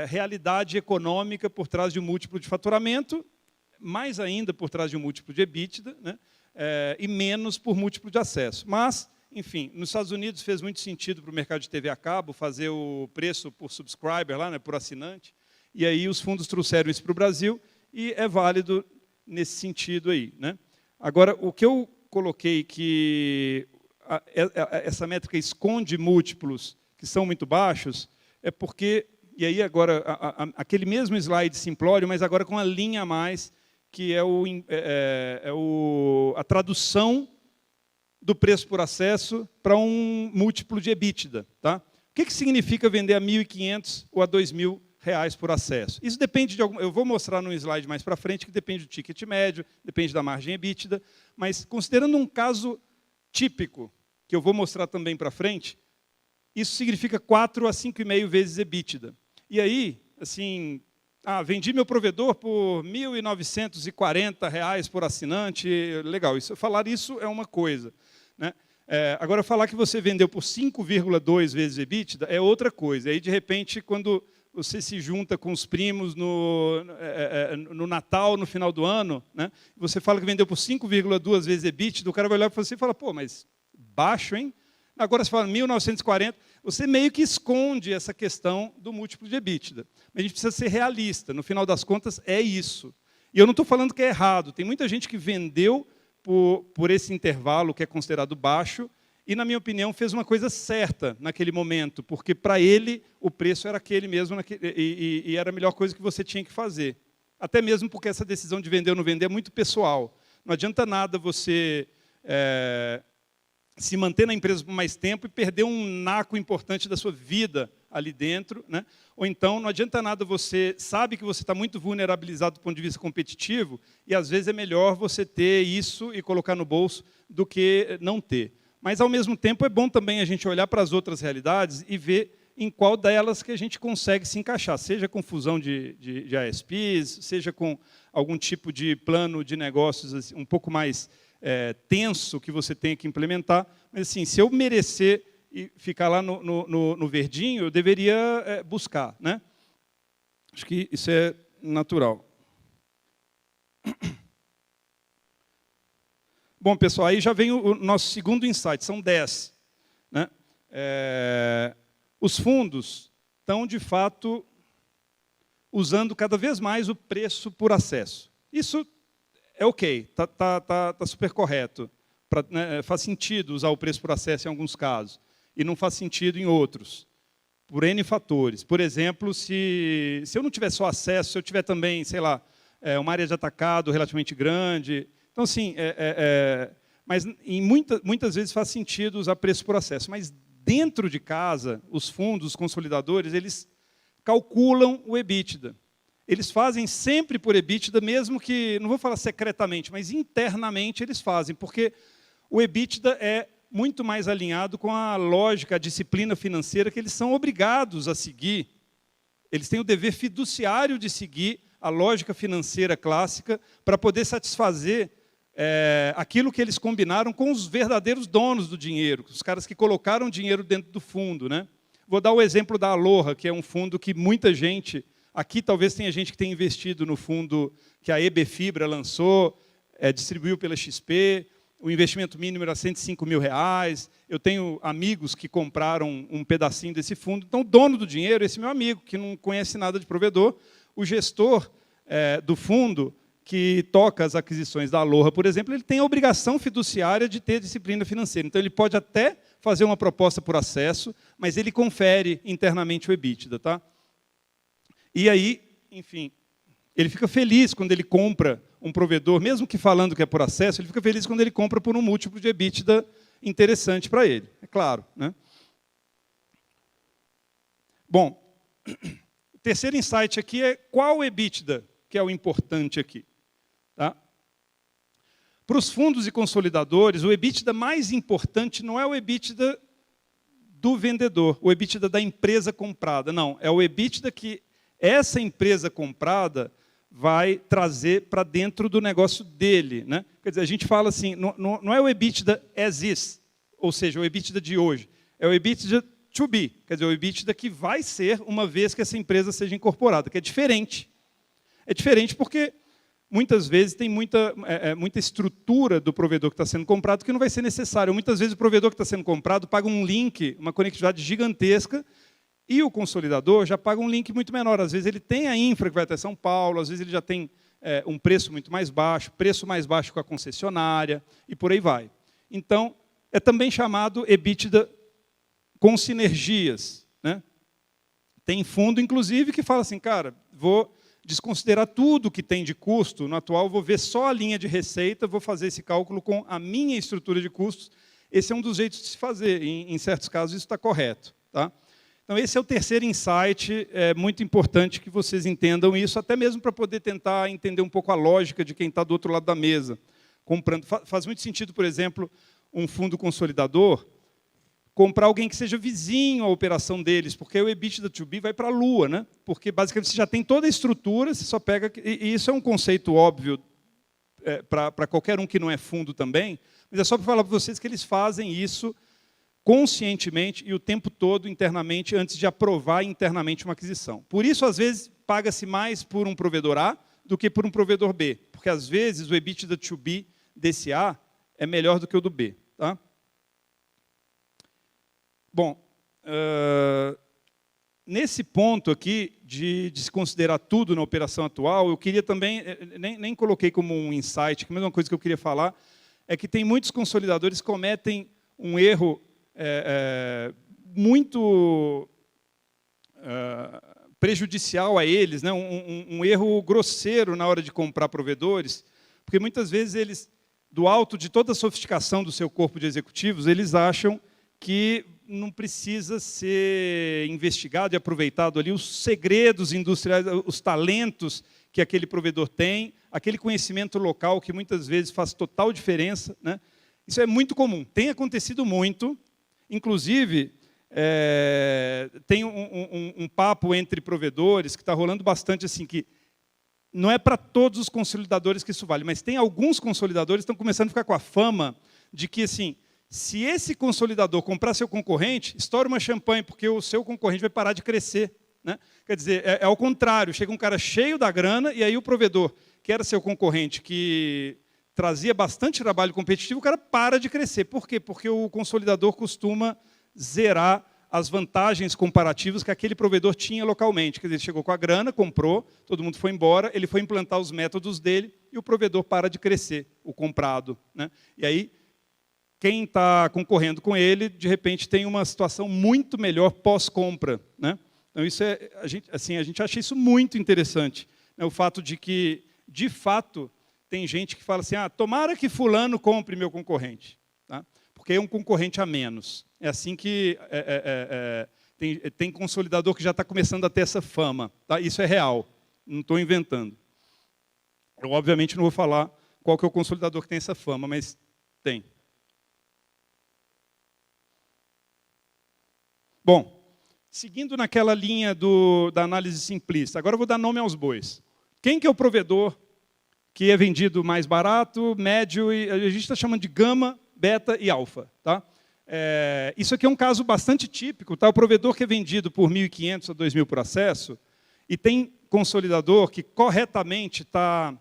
realidade econômica por trás de um múltiplo de faturamento, mais ainda por trás de um múltiplo de EBITDA, né? E menos por múltiplo de acesso. Mas, enfim, nos Estados Unidos fez muito sentido para o mercado de TV a cabo fazer o preço por subscriber, lá, né, por assinante, e aí os fundos trouxeram isso para o Brasil, e é válido nesse sentido aí, né? Agora, o que eu coloquei que essa métrica esconde múltiplos que são muito baixos, é porque, e aí agora, aquele mesmo slide simplório, mas agora com a linha a mais, que é a tradução do preço por acesso para um múltiplo de EBITDA. Tá? O que significa vender a R$ 1.500 ou a R$ 2.000 por acesso? Isso depende de algum... Eu vou mostrar num slide mais para frente, que depende do ticket médio, depende da margem EBITDA, mas considerando um caso típico, que eu vou mostrar também para frente, isso significa 4 a 5,5 vezes EBITDA. E aí, assim... vendi meu provedor por R$ 1.940 por assinante, legal. Falar isso é uma coisa, né? Agora, falar que você vendeu por 5,2 vezes EBITDA é outra coisa. Aí, de repente, quando você se junta com os primos no Natal, no final do ano, né, você fala que vendeu por 5,2 vezes EBITDA, o cara vai olhar para você e fala, pô, mas baixo, hein? Agora você fala 1.940, você meio que esconde essa questão do múltiplo de EBITDA. Mas a gente precisa ser realista, no final das contas é isso. E eu não estou falando que é errado, tem muita gente que vendeu por esse intervalo que é considerado baixo e, na minha opinião, fez uma coisa certa naquele momento, porque para ele o preço era aquele mesmo e era a melhor coisa que você tinha que fazer. Até mesmo porque essa decisão de vender ou não vender é muito pessoal. Não adianta nada você... se manter na empresa por mais tempo e perder um naco importante da sua vida ali dentro, né? Ou então, não adianta nada você sabe que você está muito vulnerabilizado do ponto de vista competitivo e, às vezes, é melhor você ter isso e colocar no bolso do que não ter. Mas, ao mesmo tempo, é bom também a gente olhar para as outras realidades e ver em qual delas que a gente consegue se encaixar, seja com fusão de ASPs, seja com algum tipo de plano de negócios assim, um pouco mais... tenso que você tem que implementar, mas assim, se eu merecer e ficar lá no verdinho, eu deveria buscar, né? Acho que isso é natural. Bom, pessoal, aí já vem o nosso segundo insight, são 10. Né? Os fundos estão, de fato, usando cada vez mais o preço por acesso. Isso é ok, tá super correto. Faz sentido usar o preço por acesso em alguns casos, e não faz sentido em outros, por N fatores. Por exemplo, se eu não tiver só acesso, se eu tiver também, sei lá, uma área de atacado relativamente grande. Então, assim, mas muitas vezes faz sentido usar preço por acesso. Mas dentro de casa, os fundos, os consolidadores, eles calculam o EBITDA. Eles fazem sempre por EBITDA, mesmo que, não vou falar secretamente, mas internamente eles fazem, porque o EBITDA é muito mais alinhado com a lógica, a disciplina financeira que eles são obrigados a seguir. Eles têm o dever fiduciário de seguir a lógica financeira clássica para poder satisfazer aquilo que eles combinaram com os verdadeiros donos do dinheiro, os caras que colocaram dinheiro dentro do fundo. Né? Vou dar o exemplo da Aloha, que é um fundo que muita gente... Aqui talvez tenha gente que tenha investido no fundo que a EB Fibra lançou, distribuiu pela XP, o investimento mínimo era R$ 105 mil. Eu tenho amigos que compraram um pedacinho desse fundo. Então, o dono do dinheiro é esse meu amigo, que não conhece nada de provedor. O gestor do fundo, que toca as aquisições da Aloha, por exemplo, ele tem a obrigação fiduciária de ter disciplina financeira. Então, ele pode até fazer uma proposta por acesso, mas ele confere internamente o EBITDA. Tá? E aí, enfim, ele fica feliz quando ele compra um provedor, mesmo que falando que é por acesso, ele fica feliz quando ele compra por um múltiplo de EBITDA interessante para ele, é claro. Né? Bom, o terceiro insight aqui é qual o EBITDA que é o importante aqui. Tá? Para os fundos e consolidadores, o EBITDA mais importante não é o EBITDA do vendedor, o EBITDA da empresa comprada, não, é o EBITDA que essa empresa comprada vai trazer para dentro do negócio dele. Né? Quer dizer, a gente fala assim, não é o EBITDA as is, ou seja, o EBITDA de hoje, é o EBITDA to be, quer dizer, o EBITDA que vai ser uma vez que essa empresa seja incorporada, que é diferente. É diferente porque muitas vezes tem muita estrutura do provedor que está sendo comprado que não vai ser necessário. Muitas vezes o provedor que está sendo comprado paga um link, uma conectividade gigantesca, e o consolidador já paga um link muito menor. Às vezes ele tem a infra que vai até São Paulo, às vezes ele já tem um preço muito mais baixo com a concessionária, e por aí vai. Então, é também chamado EBITDA com sinergias, né? Tem fundo, inclusive, que fala assim, cara, vou desconsiderar tudo que tem de custo, no atual vou ver só a linha de receita, vou fazer esse cálculo com a minha estrutura de custos. Esse é um dos jeitos de se fazer, em certos casos isso está correto. Tá? Então, esse é o terceiro insight, é muito importante que vocês entendam isso, até mesmo para poder tentar entender um pouco a lógica de quem está do outro lado da mesa, comprando. Faz muito sentido, por exemplo, um fundo consolidador comprar alguém que seja vizinho à operação deles, porque o EBITDA to be vai para a lua, né? Porque basicamente você já tem toda a estrutura, você só pega... E isso é um conceito óbvio para qualquer um que não é fundo também, mas é só para falar para vocês que eles fazem isso conscientemente e o tempo todo internamente antes de aprovar internamente uma aquisição. Por isso, às vezes, paga-se mais por um provedor A do que por um provedor B, porque às vezes o EBITDA to be desse A é melhor do que o do B. Tá? Bom, nesse ponto aqui de desconsiderar tudo na operação atual, eu queria também, nem coloquei como um insight, que a mesma coisa que eu queria falar, é que tem muitos consolidadores que cometem um erro muito prejudicial a eles, né? Um erro grosseiro na hora de comprar provedores, porque muitas vezes eles, do alto de toda a sofisticação do seu corpo de executivos, eles acham que não precisa ser investigado e aproveitado ali os segredos industriais, os talentos que aquele provedor tem, aquele conhecimento local que muitas vezes faz total diferença, né? Isso é muito comum, tem acontecido muito, inclusive tem um papo entre provedores que está rolando bastante assim, que não é para todos os consolidadores que isso vale, mas tem alguns consolidadores que estão começando a ficar com a fama de que, assim, se esse consolidador comprar seu concorrente, estoura uma champanhe, porque o seu concorrente vai parar de crescer. Né? Quer dizer, é ao contrário, chega um cara cheio da grana, e aí o provedor, que era seu concorrente, que trazia bastante trabalho competitivo, o cara para de crescer. Por quê? Porque o consolidador costuma zerar as vantagens comparativas que aquele provedor tinha localmente. Quer dizer, ele chegou com a grana, comprou, todo mundo foi embora, ele foi implantar os métodos dele, e o provedor para de crescer, o comprado. Né? E aí, quem está concorrendo com ele, de repente, tem uma situação muito melhor pós-compra. Né? Então, isso a gente acha isso muito interessante. Né? O fato de que, de fato, tem gente que fala assim, tomara que fulano compre meu concorrente, tá? Porque é um concorrente a menos. É assim que tem consolidador que já está começando a ter essa fama. Tá? Isso é real, não estou inventando. Eu, obviamente, não vou falar qual que é o consolidador que tem essa fama, mas tem. Bom, seguindo naquela linha da análise simplista, agora eu vou dar nome aos bois. Quem que é o provedor que é vendido mais barato, médio, e a gente está chamando de gama, beta e alfa. Tá? Isso aqui é um caso bastante típico. Tá? O provedor que é vendido por 1.500 a 2.000 por acesso, e tem consolidador que corretamente está,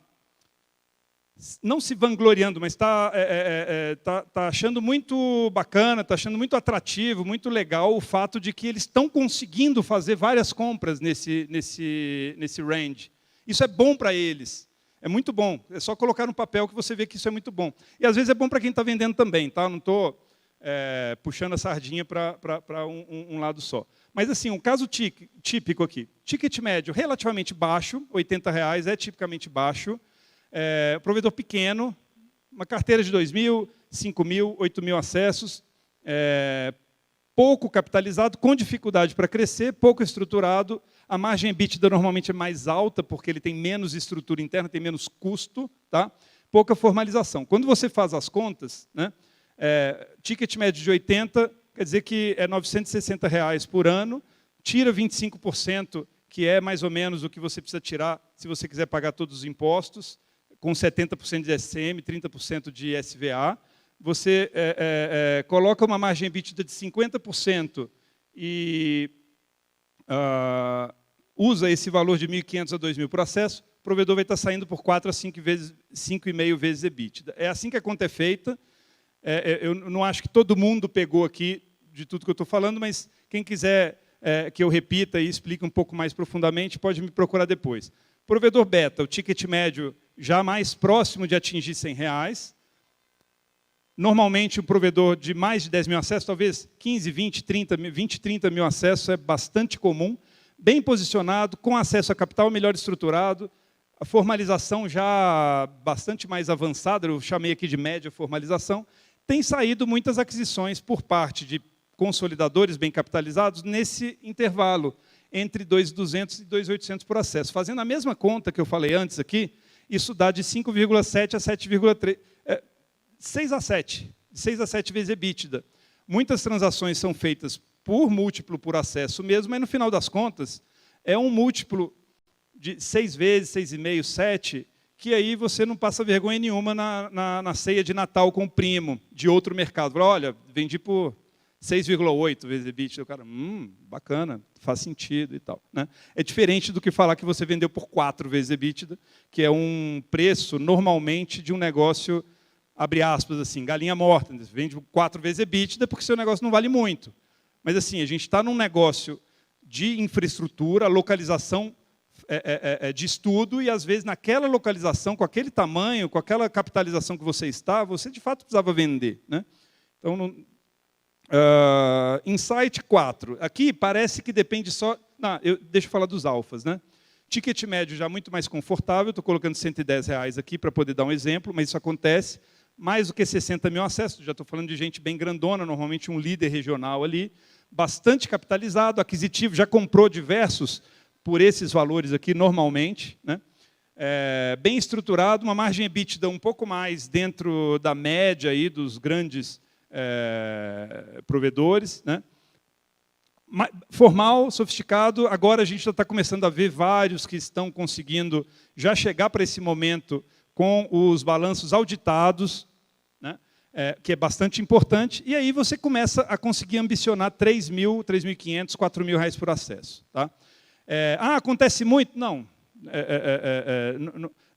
não se vangloriando, mas está achando muito bacana, está achando muito atrativo, muito legal o fato de que eles estão conseguindo fazer várias compras nesse range. Isso é bom para eles. É muito bom. É só colocar no papel que você vê que isso é muito bom. E, às vezes, é bom para quem está vendendo também. Tá? Não estou puxando a sardinha para um lado só. Mas, assim, um caso típico aqui. Ticket médio relativamente baixo, R$80 é tipicamente baixo. Provedor pequeno, uma carteira de 2.000, 5.000, 8.000 acessos, pouco capitalizado, com dificuldade para crescer, pouco estruturado. A margem EBITDA normalmente é mais alta, porque ele tem menos estrutura interna, tem menos custo, tá? Pouca formalização. Quando você faz as contas, né, ticket médio de 80, quer dizer que é R$960 por ano, tira 25%, que é mais ou menos o que você precisa tirar se você quiser pagar todos os impostos, com 70% de SCM, 30% de SVA. Você coloca uma margem EBITDA de 50%, e usa esse valor de 1.500 a 2.000 por acesso, o provedor vai estar saindo por 4 a 5,5 vezes EBITDA. É assim que a conta é feita. Eu não acho que todo mundo pegou aqui de tudo que eu estou falando, mas quem quiser que eu repita e explique um pouco mais profundamente, pode me procurar depois. Provedor beta, o ticket médio já mais próximo de atingir R$100. Normalmente, um provedor de mais de 10 mil acessos, talvez 15, 20, 30 mil acessos, é bastante comum. Bem posicionado, com acesso a capital melhor estruturado, a formalização já bastante mais avançada, eu chamei aqui de média formalização, tem saído muitas aquisições por parte de consolidadores bem capitalizados nesse intervalo, entre 2.200 e 2.800 por acesso. Fazendo a mesma conta que eu falei antes aqui, isso dá de 5,7 a 7,3, 6 a 7, 6 a 7 vezes EBITDA. Muitas transações são feitas por múltiplo por acesso mesmo, mas no final das contas, é um múltiplo de 6 vezes, 6,5, 7, que aí você não passa vergonha nenhuma na ceia de Natal com o primo de outro mercado. Fala, olha, vendi por 6,8 vezes EBITDA. O cara, bacana, faz sentido e tal. Né? É diferente do que falar que você vendeu por 4 vezes EBITDA, que é um preço, normalmente, de um negócio, abre aspas, assim, galinha morta. Você vende por 4 vezes EBITDA porque seu negócio não vale muito. Mas, assim, a gente está num negócio de infraestrutura, localização de estudo, e, às vezes, naquela localização, com aquele tamanho, com aquela capitalização que você está, você, de fato, precisava vender. Né? Então, Insight 4. Aqui parece que depende só... deixa eu falar dos alfas. Né? Ticket médio já muito mais confortável, estou colocando R$110 aqui para poder dar um exemplo, mas isso acontece. Mais do que 60 mil acessos, já estou falando de gente bem grandona, normalmente um líder regional ali, bastante capitalizado, aquisitivo, já comprou diversos por esses valores aqui, normalmente. Né? Bem estruturado, uma margem EBITDA um pouco mais dentro da média aí dos grandes provedores. Né? Formal, sofisticado, agora a gente já está começando a ver vários que estão conseguindo já chegar para esse momento com os balanços auditados, né? Que é bastante importante, e aí você começa a conseguir ambicionar 3.000, 3.500, 4.000 reais por acesso. Tá? Acontece muito? Não.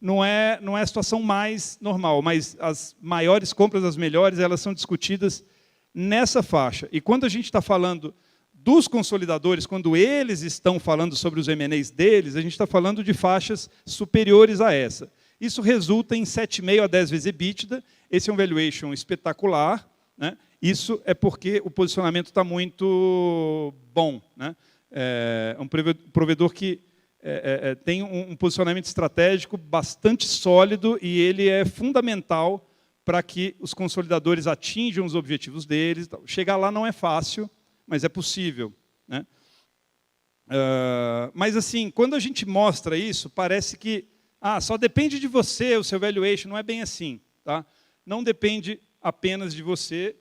Não é a situação mais normal, mas as maiores compras, as melhores, elas são discutidas nessa faixa. E quando a gente está falando dos consolidadores, quando eles estão falando sobre os M&As deles, a gente está falando de faixas superiores a essa. Isso resulta em 7,5 a 10 vezes EBITDA. Esse é um valuation espetacular. Né? Isso é porque o posicionamento está muito bom. Né? É um provedor que tem um posicionamento estratégico bastante sólido e ele é fundamental para que os consolidadores atinjam os objetivos deles. Chegar lá não é fácil, mas é possível. Né? Mas, assim, quando a gente mostra isso, parece que só depende de você, o seu valuation. Não é bem assim. Tá? Não depende apenas de você.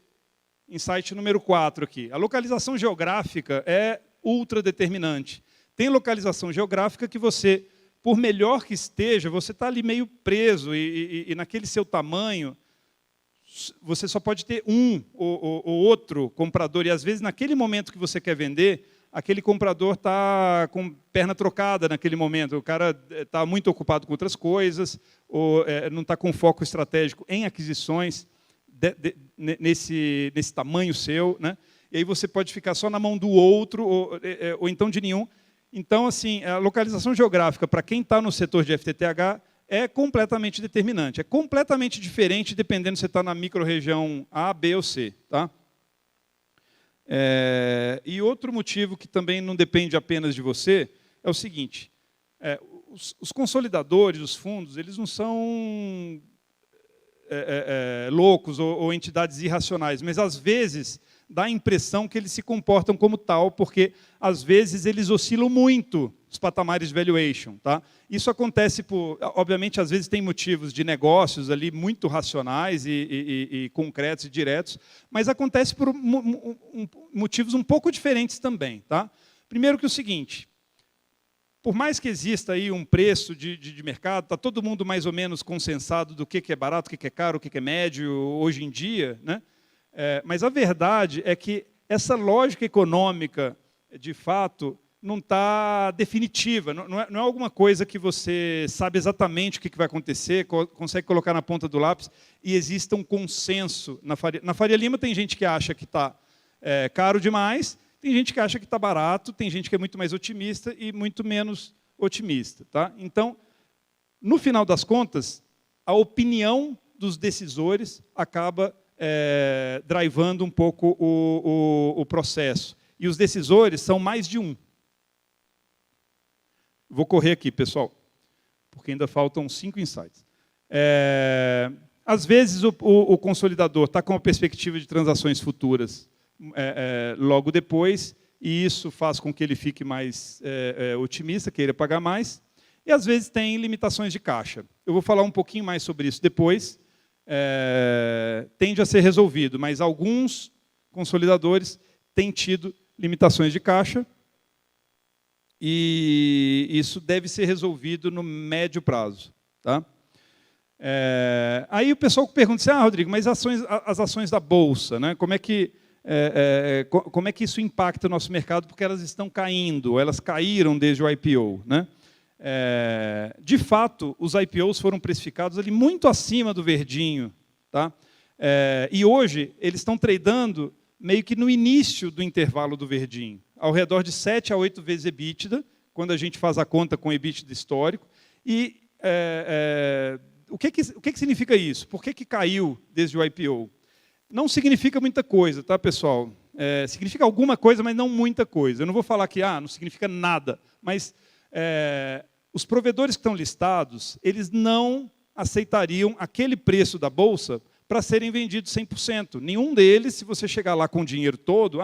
Insight número 4 aqui. A localização geográfica é ultra determinante. Tem localização geográfica que você, por melhor que esteja, você está ali meio preso e naquele seu tamanho, você só pode ter um ou outro comprador. E, às vezes, naquele momento que você quer vender, aquele comprador está com perna trocada naquele momento. O cara está muito ocupado com outras coisas, ou não está com foco estratégico em aquisições nesse tamanho seu. Né? E aí você pode ficar só na mão do outro, ou então de nenhum. Então, assim, a localização geográfica, para quem está no setor de FTTH, é completamente determinante. É completamente diferente, dependendo se você está na microrregião A, B ou C. Tá? E outro motivo que também não depende apenas de você é o seguinte: os consolidadores, os fundos, eles não são loucos ou entidades irracionais, mas, às vezes, dá a impressão que eles se comportam como tal, porque, às vezes, eles oscilam muito os patamares de valuation. Tá? Isso acontece obviamente, às vezes tem motivos de negócios ali muito racionais e concretos e diretos, mas acontece por motivos um pouco diferentes também. Tá? Primeiro que o seguinte: por mais que exista aí um preço de mercado, está todo mundo mais ou menos consensado do que é barato, o que é caro, o que é médio hoje em dia, né? Mas a verdade é que essa lógica econômica, de fato, não está definitiva, não é alguma coisa que você sabe exatamente o que vai acontecer, consegue colocar na ponta do lápis, e exista um consenso. Na Faria Lima tem gente que acha que está caro demais, tem gente que acha que está barato, tem gente que é muito mais otimista e muito menos otimista. Tá? Então, no final das contas, a opinião dos decisores acaba drivando um pouco o processo. E os decisores são mais de um. Vou correr aqui, pessoal, porque ainda faltam 5 insights. Às vezes, o consolidador está com a perspectiva de transações futuras logo depois, e isso faz com que ele fique mais otimista, queira pagar mais, e às vezes tem limitações de caixa. Eu vou falar um pouquinho mais sobre isso depois. Tende a ser resolvido, mas alguns consolidadores têm tido limitações de caixa, e isso deve ser resolvido no médio prazo. Tá? Aí o pessoal pergunta assim, Rodrigo, mas as ações da Bolsa, né? Como é que isso impacta o nosso mercado? Porque elas estão caindo, elas caíram desde o IPO. Né? De fato, os IPOs foram precificados ali muito acima do verdinho. Tá? E hoje, eles estão tradando meio que no início do intervalo do verdinho, ao redor de 7 a 8 vezes EBITDA, quando a gente faz a conta com EBITDA histórico. E o que significa isso? Por que caiu desde o IPO? Não significa muita coisa, tá, pessoal? Significa alguma coisa, mas não muita coisa. Eu não vou falar que não significa nada, mas os provedores que estão listados, eles não aceitariam aquele preço da Bolsa para serem vendidos 100%. Nenhum deles, se você chegar lá com o dinheiro todo,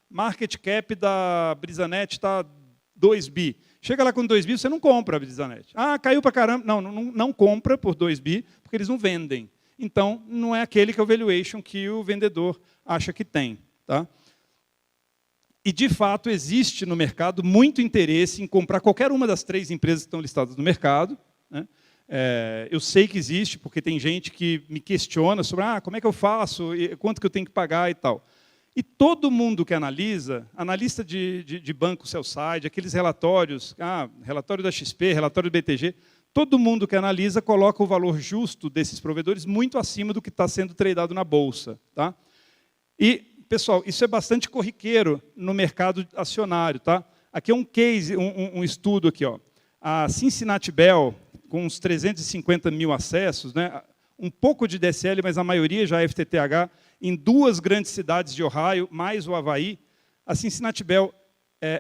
market cap da Brisanet está 2 bi. Chega lá com 2 bi, você não compra a Brisanet. Caiu para caramba. Não compra por 2 bi, porque eles não vendem. Então, não é aquele que é o valuation que o vendedor acha que tem. Tá? E, de fato, existe no mercado muito interesse em comprar qualquer uma das 3 empresas que estão listadas no mercado. Né? Eu sei que existe, porque tem gente que me questiona sobre como é que eu faço, quanto que eu tenho que pagar e tal. E todo mundo que analisa, analista de banco sell-side, aqueles relatórios, relatório da XP, relatório do BTG, todo mundo que analisa coloca o valor justo desses provedores muito acima do que está sendo tradado na Bolsa. Tá? E, pessoal, isso é bastante corriqueiro no mercado acionário. Tá? Aqui é um case, um estudo aqui. Ó. A Cincinnati Bell, com uns 350 mil acessos, né? Um pouco de DSL, mas a maioria já é FTTH, em 2 grandes cidades de Ohio, mais o Havaí. A Cincinnati Bell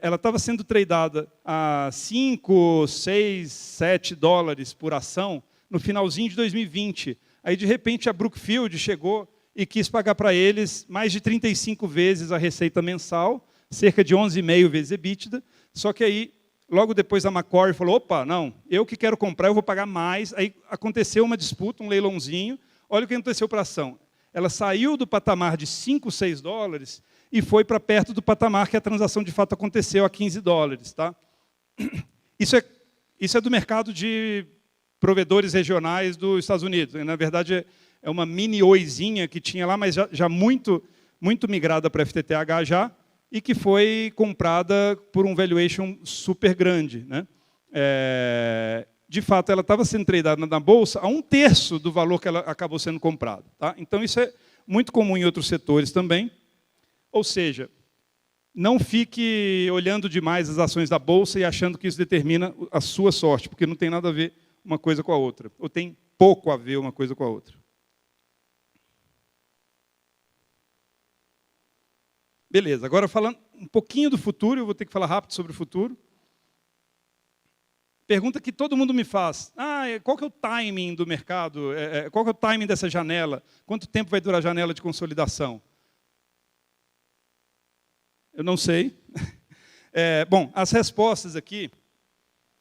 ela estava sendo tradada a 5, 6, 7 dólares por ação no finalzinho de 2020. Aí, de repente, a Brookfield chegou e quis pagar para eles mais de 35 vezes a receita mensal, cerca de 11,5 vezes EBITDA, só que aí, logo depois, a Macquarie falou, opa, não, eu que quero comprar, eu vou pagar mais. Aí aconteceu uma disputa, um leilãozinho. Olha o que aconteceu para a ação. Ela saiu do patamar de 5, 6 dólares e foi para perto do patamar que a transação de fato aconteceu, a 15 dólares. Tá? Isso é do mercado de provedores regionais dos Estados Unidos. Na verdade, é uma mini oizinha que tinha lá, mas já muito, muito migrada para a FTTH já, e que foi comprada por um valuation super grande. Né? De fato, ela estava sendo tradada na Bolsa a 1/3 do valor que ela acabou sendo comprada. Tá? Então, isso é muito comum em outros setores também. Ou seja, não fique olhando demais as ações da Bolsa e achando que isso determina a sua sorte, porque não tem nada a ver uma coisa com a outra, ou tem pouco a ver uma coisa com a outra. Beleza, agora falando um pouquinho do futuro, eu vou ter que falar rápido sobre o futuro. Pergunta que todo mundo me faz. Qual que é o timing do mercado? Qual que é o timing dessa janela? Quanto tempo vai durar a janela de consolidação? Eu não sei. Bom, as respostas aqui,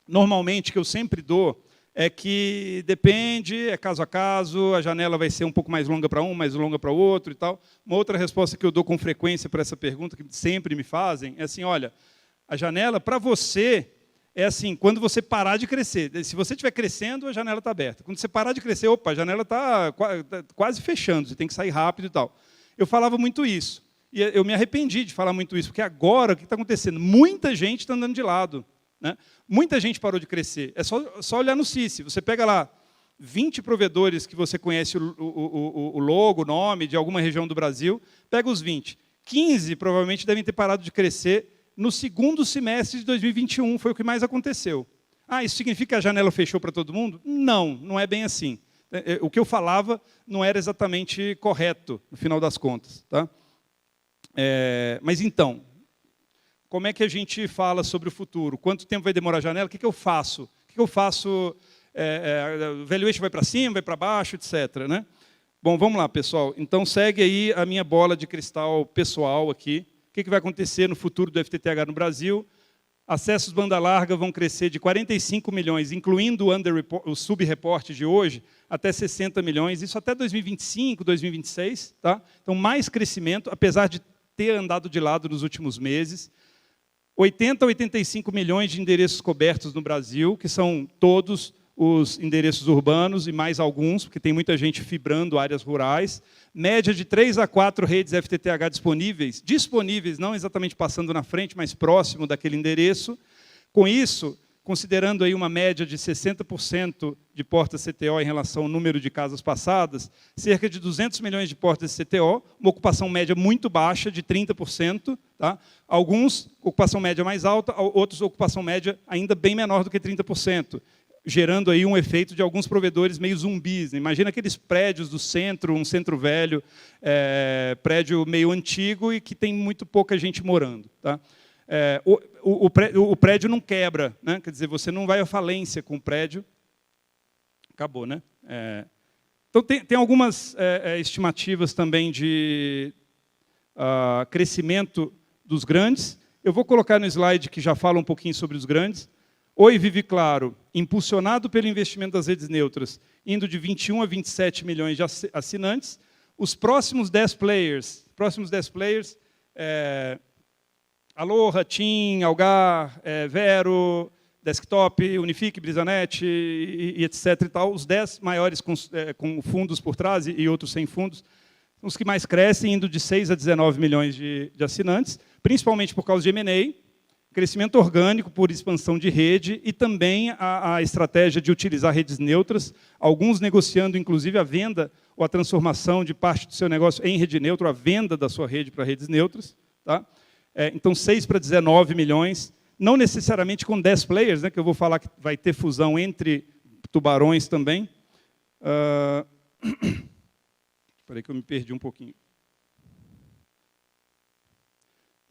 normalmente, que eu sempre dou, é que depende, é caso a caso, a janela vai ser um pouco mais longa para um, mais longa para o outro e tal. Uma outra resposta que eu dou com frequência para essa pergunta, que sempre me fazem, é assim, olha, a janela, para você, é assim, quando você parar de crescer. Se você estiver crescendo, a janela está aberta. Quando você parar de crescer, opa, a janela está quase fechando, você tem que sair rápido e tal. Eu falava muito isso. E eu me arrependi de falar muito isso, porque agora, o que está acontecendo? Muita gente está andando de lado. Né? Muita gente parou de crescer. É só olhar no CICE. Você pega lá 20 provedores que você conhece o logo, o nome, de alguma região do Brasil, pega os 20. 15 provavelmente devem ter parado de crescer no segundo semestre de 2021, foi o que mais aconteceu. Isso significa que a janela fechou para todo mundo? Não, não é bem assim. O que eu falava não era exatamente correto, no final das contas. Tá? Mas então, como é que a gente fala sobre o futuro? Quanto tempo vai demorar a janela? O que eu faço? O que eu faço? O valuation vai para cima, vai para baixo, etc. Né? Bom, vamos lá, pessoal. Então, segue aí a minha bola de cristal pessoal aqui. O que vai acontecer no futuro do FTTH no Brasil? Acessos banda larga vão crescer de 45 milhões, incluindo o sub-report de hoje, até 60 milhões, isso até 2025, 2026. Tá? Então, mais crescimento, apesar de ter andado de lado nos últimos meses. 80 a 85 milhões de endereços cobertos no Brasil, que são todos os endereços urbanos e mais alguns, porque tem muita gente fibrando áreas rurais. Média de 3 a 4 redes FTTH disponíveis, não exatamente passando na frente, mas próximo daquele endereço. Com isso, considerando aí uma média de 60% de portas CTO em relação ao número de casas passadas, cerca de 200 milhões de portas CTO, uma ocupação média muito baixa, de 30%. Tá? Alguns, ocupação média mais alta, outros, ocupação média ainda bem menor do que 30%. Gerando aí um efeito de alguns provedores meio zumbis. Né? Imagina aqueles prédios do centro, um centro velho, prédio meio antigo e que tem muito pouca gente morando. Tá? O prédio não quebra, né? Quer dizer, você não vai à falência com o prédio. Acabou, né? Então, tem algumas estimativas também de crescimento dos grandes. Eu vou colocar no slide que já fala um pouquinho sobre os grandes. Oi, Vive Claro, impulsionado pelo investimento das redes neutras, indo de 21 a 27 milhões de assinantes. Os próximos 10 players, Aloha, TIM, Algar, Vero, Desktop, Unifique, Brisanet, e etc. E tal, os 10 maiores com fundos por trás e outros sem fundos, são os que mais crescem, indo de 6 a 19 milhões de assinantes, principalmente por causa de M&A, crescimento orgânico por expansão de rede e também a estratégia de utilizar redes neutras, alguns negociando, inclusive, a venda ou a transformação de parte do seu negócio em rede neutra, a venda da sua rede para redes neutras. Tá? Então, 6 para 19 milhões, não necessariamente com 10 players, né, que eu vou falar que vai ter fusão entre tubarões também. Espera aí que eu me perdi um pouquinho.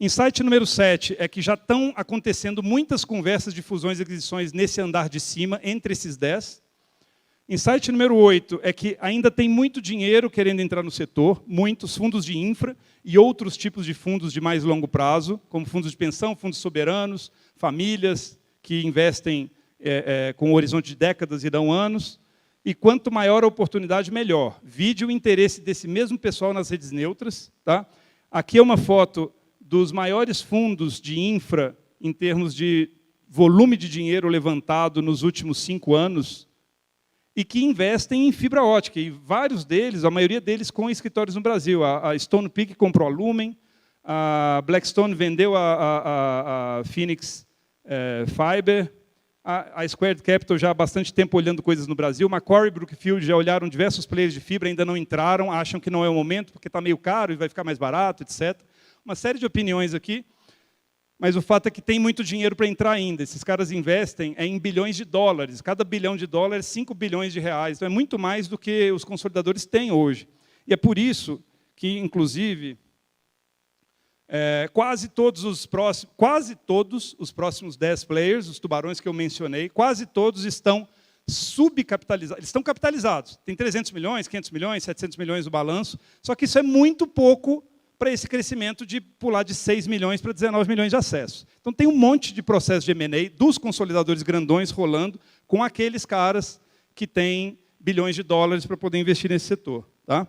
Insight número 7 é que já estão acontecendo muitas conversas de fusões e aquisições nesse andar de cima, entre esses 10. Insight número 8 é que ainda tem muito dinheiro querendo entrar no setor, muitos fundos de infra e outros tipos de fundos de mais longo prazo, como fundos de pensão, fundos soberanos, famílias que investem com um horizonte de décadas e dão anos. E quanto maior a oportunidade, melhor. Vide o interesse desse mesmo pessoal nas redes neutras. Tá? Aqui é uma foto dos maiores fundos de infra em termos de volume de dinheiro levantado nos últimos 5 anos e que investem em fibra ótica. E vários deles, a maioria deles, com escritórios no Brasil. A Stonepeak comprou a Lumen, a Blackstone vendeu a Phoenix Fiber, a Squared Capital já há bastante tempo olhando coisas no Brasil, Macquarie e Brookfield já olharam diversos players de fibra, ainda não entraram, acham que não é o momento, porque está meio caro e vai ficar mais barato, etc. Uma série de opiniões aqui, mas o fato é que tem muito dinheiro para entrar ainda. Esses caras investem em bilhões de dólares. Cada bilhão de dólares, 5 bilhões de reais. Então, é muito mais do que os consolidadores têm hoje. E é por isso que, inclusive, quase todos os próximos 10 players, os tubarões que eu mencionei, quase todos estão subcapitalizados. Eles estão capitalizados. Tem 300 milhões, 500 milhões, 700 milhões no balanço. Só que isso é muito pouco para esse crescimento de pular de 6 milhões para 19 milhões de acessos. Então, tem um monte de processo de M&A dos consolidadores grandões rolando com aqueles caras que têm bilhões de dólares para poder investir nesse setor. Tá?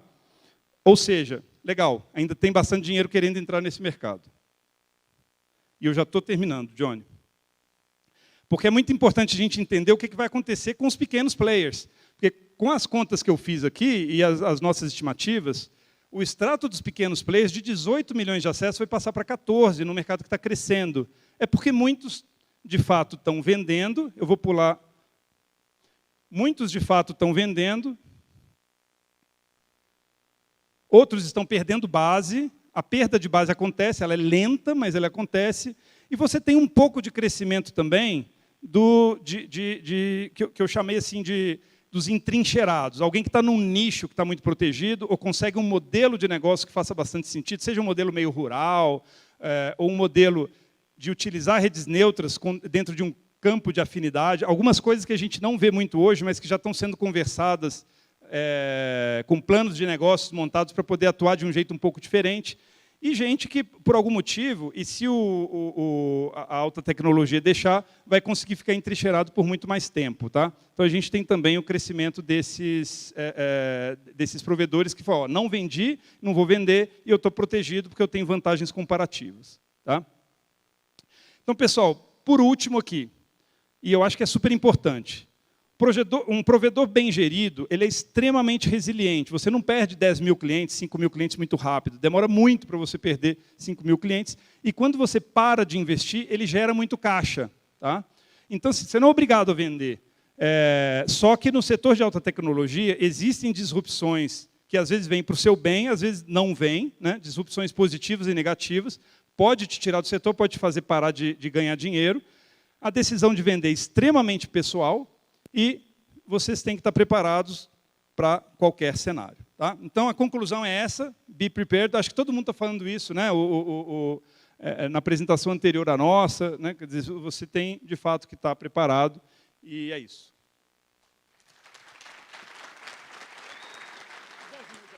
Ou seja, legal, ainda tem bastante dinheiro querendo entrar nesse mercado. E eu já estou terminando, Johnny. Porque é muito importante a gente entender o que vai acontecer com os pequenos players. Porque com as contas que eu fiz aqui e as nossas estimativas, o extrato dos pequenos players, de 18 milhões de acessos, vai passar para 14, no mercado que está crescendo. É porque muitos, de fato, estão vendendo. Eu vou pular. Muitos, de fato, estão vendendo. Outros estão perdendo base. A perda de base acontece, ela é lenta, mas ela acontece. E você tem um pouco de crescimento também que eu chamei assim dos entrincheirados. Alguém que está num nicho que está muito protegido ou consegue um modelo de negócio que faça bastante sentido, seja um modelo meio rural, ou um modelo de utilizar redes neutras dentro de um campo de afinidade. Algumas coisas que a gente não vê muito hoje, mas que já estão sendo conversadas com planos de negócios montados para poder atuar de um jeito um pouco diferente. E gente que, por algum motivo, e se a alta tecnologia deixar, vai conseguir ficar entrincheirado por muito mais tempo. Tá? Então, a gente tem também o crescimento desses provedores que falam, não vendi, não vou vender, e eu estou protegido porque eu tenho vantagens comparativas. Tá? Então, pessoal, por último aqui, e eu acho que é super importante, um provedor bem gerido, ele é extremamente resiliente. Você não perde 10 mil clientes, 5 mil clientes muito rápido. Demora muito para você perder 5 mil clientes. E quando você para de investir, ele gera muito caixa. Tá? Então, você não é obrigado a vender. Só que no setor de alta tecnologia, existem disrupções que às vezes vêm para o seu bem, às vezes não vêm, né? Disrupções positivas e negativas. Pode te tirar do setor, pode te fazer parar de ganhar dinheiro. A decisão de vender é extremamente pessoal, e vocês têm que estar preparados para qualquer cenário. Tá? Então, a conclusão é essa, be prepared. Acho que todo mundo está falando isso, né? Na apresentação anterior à nossa. Né? Quer dizer, você tem, de fato, que estar preparado, e é isso.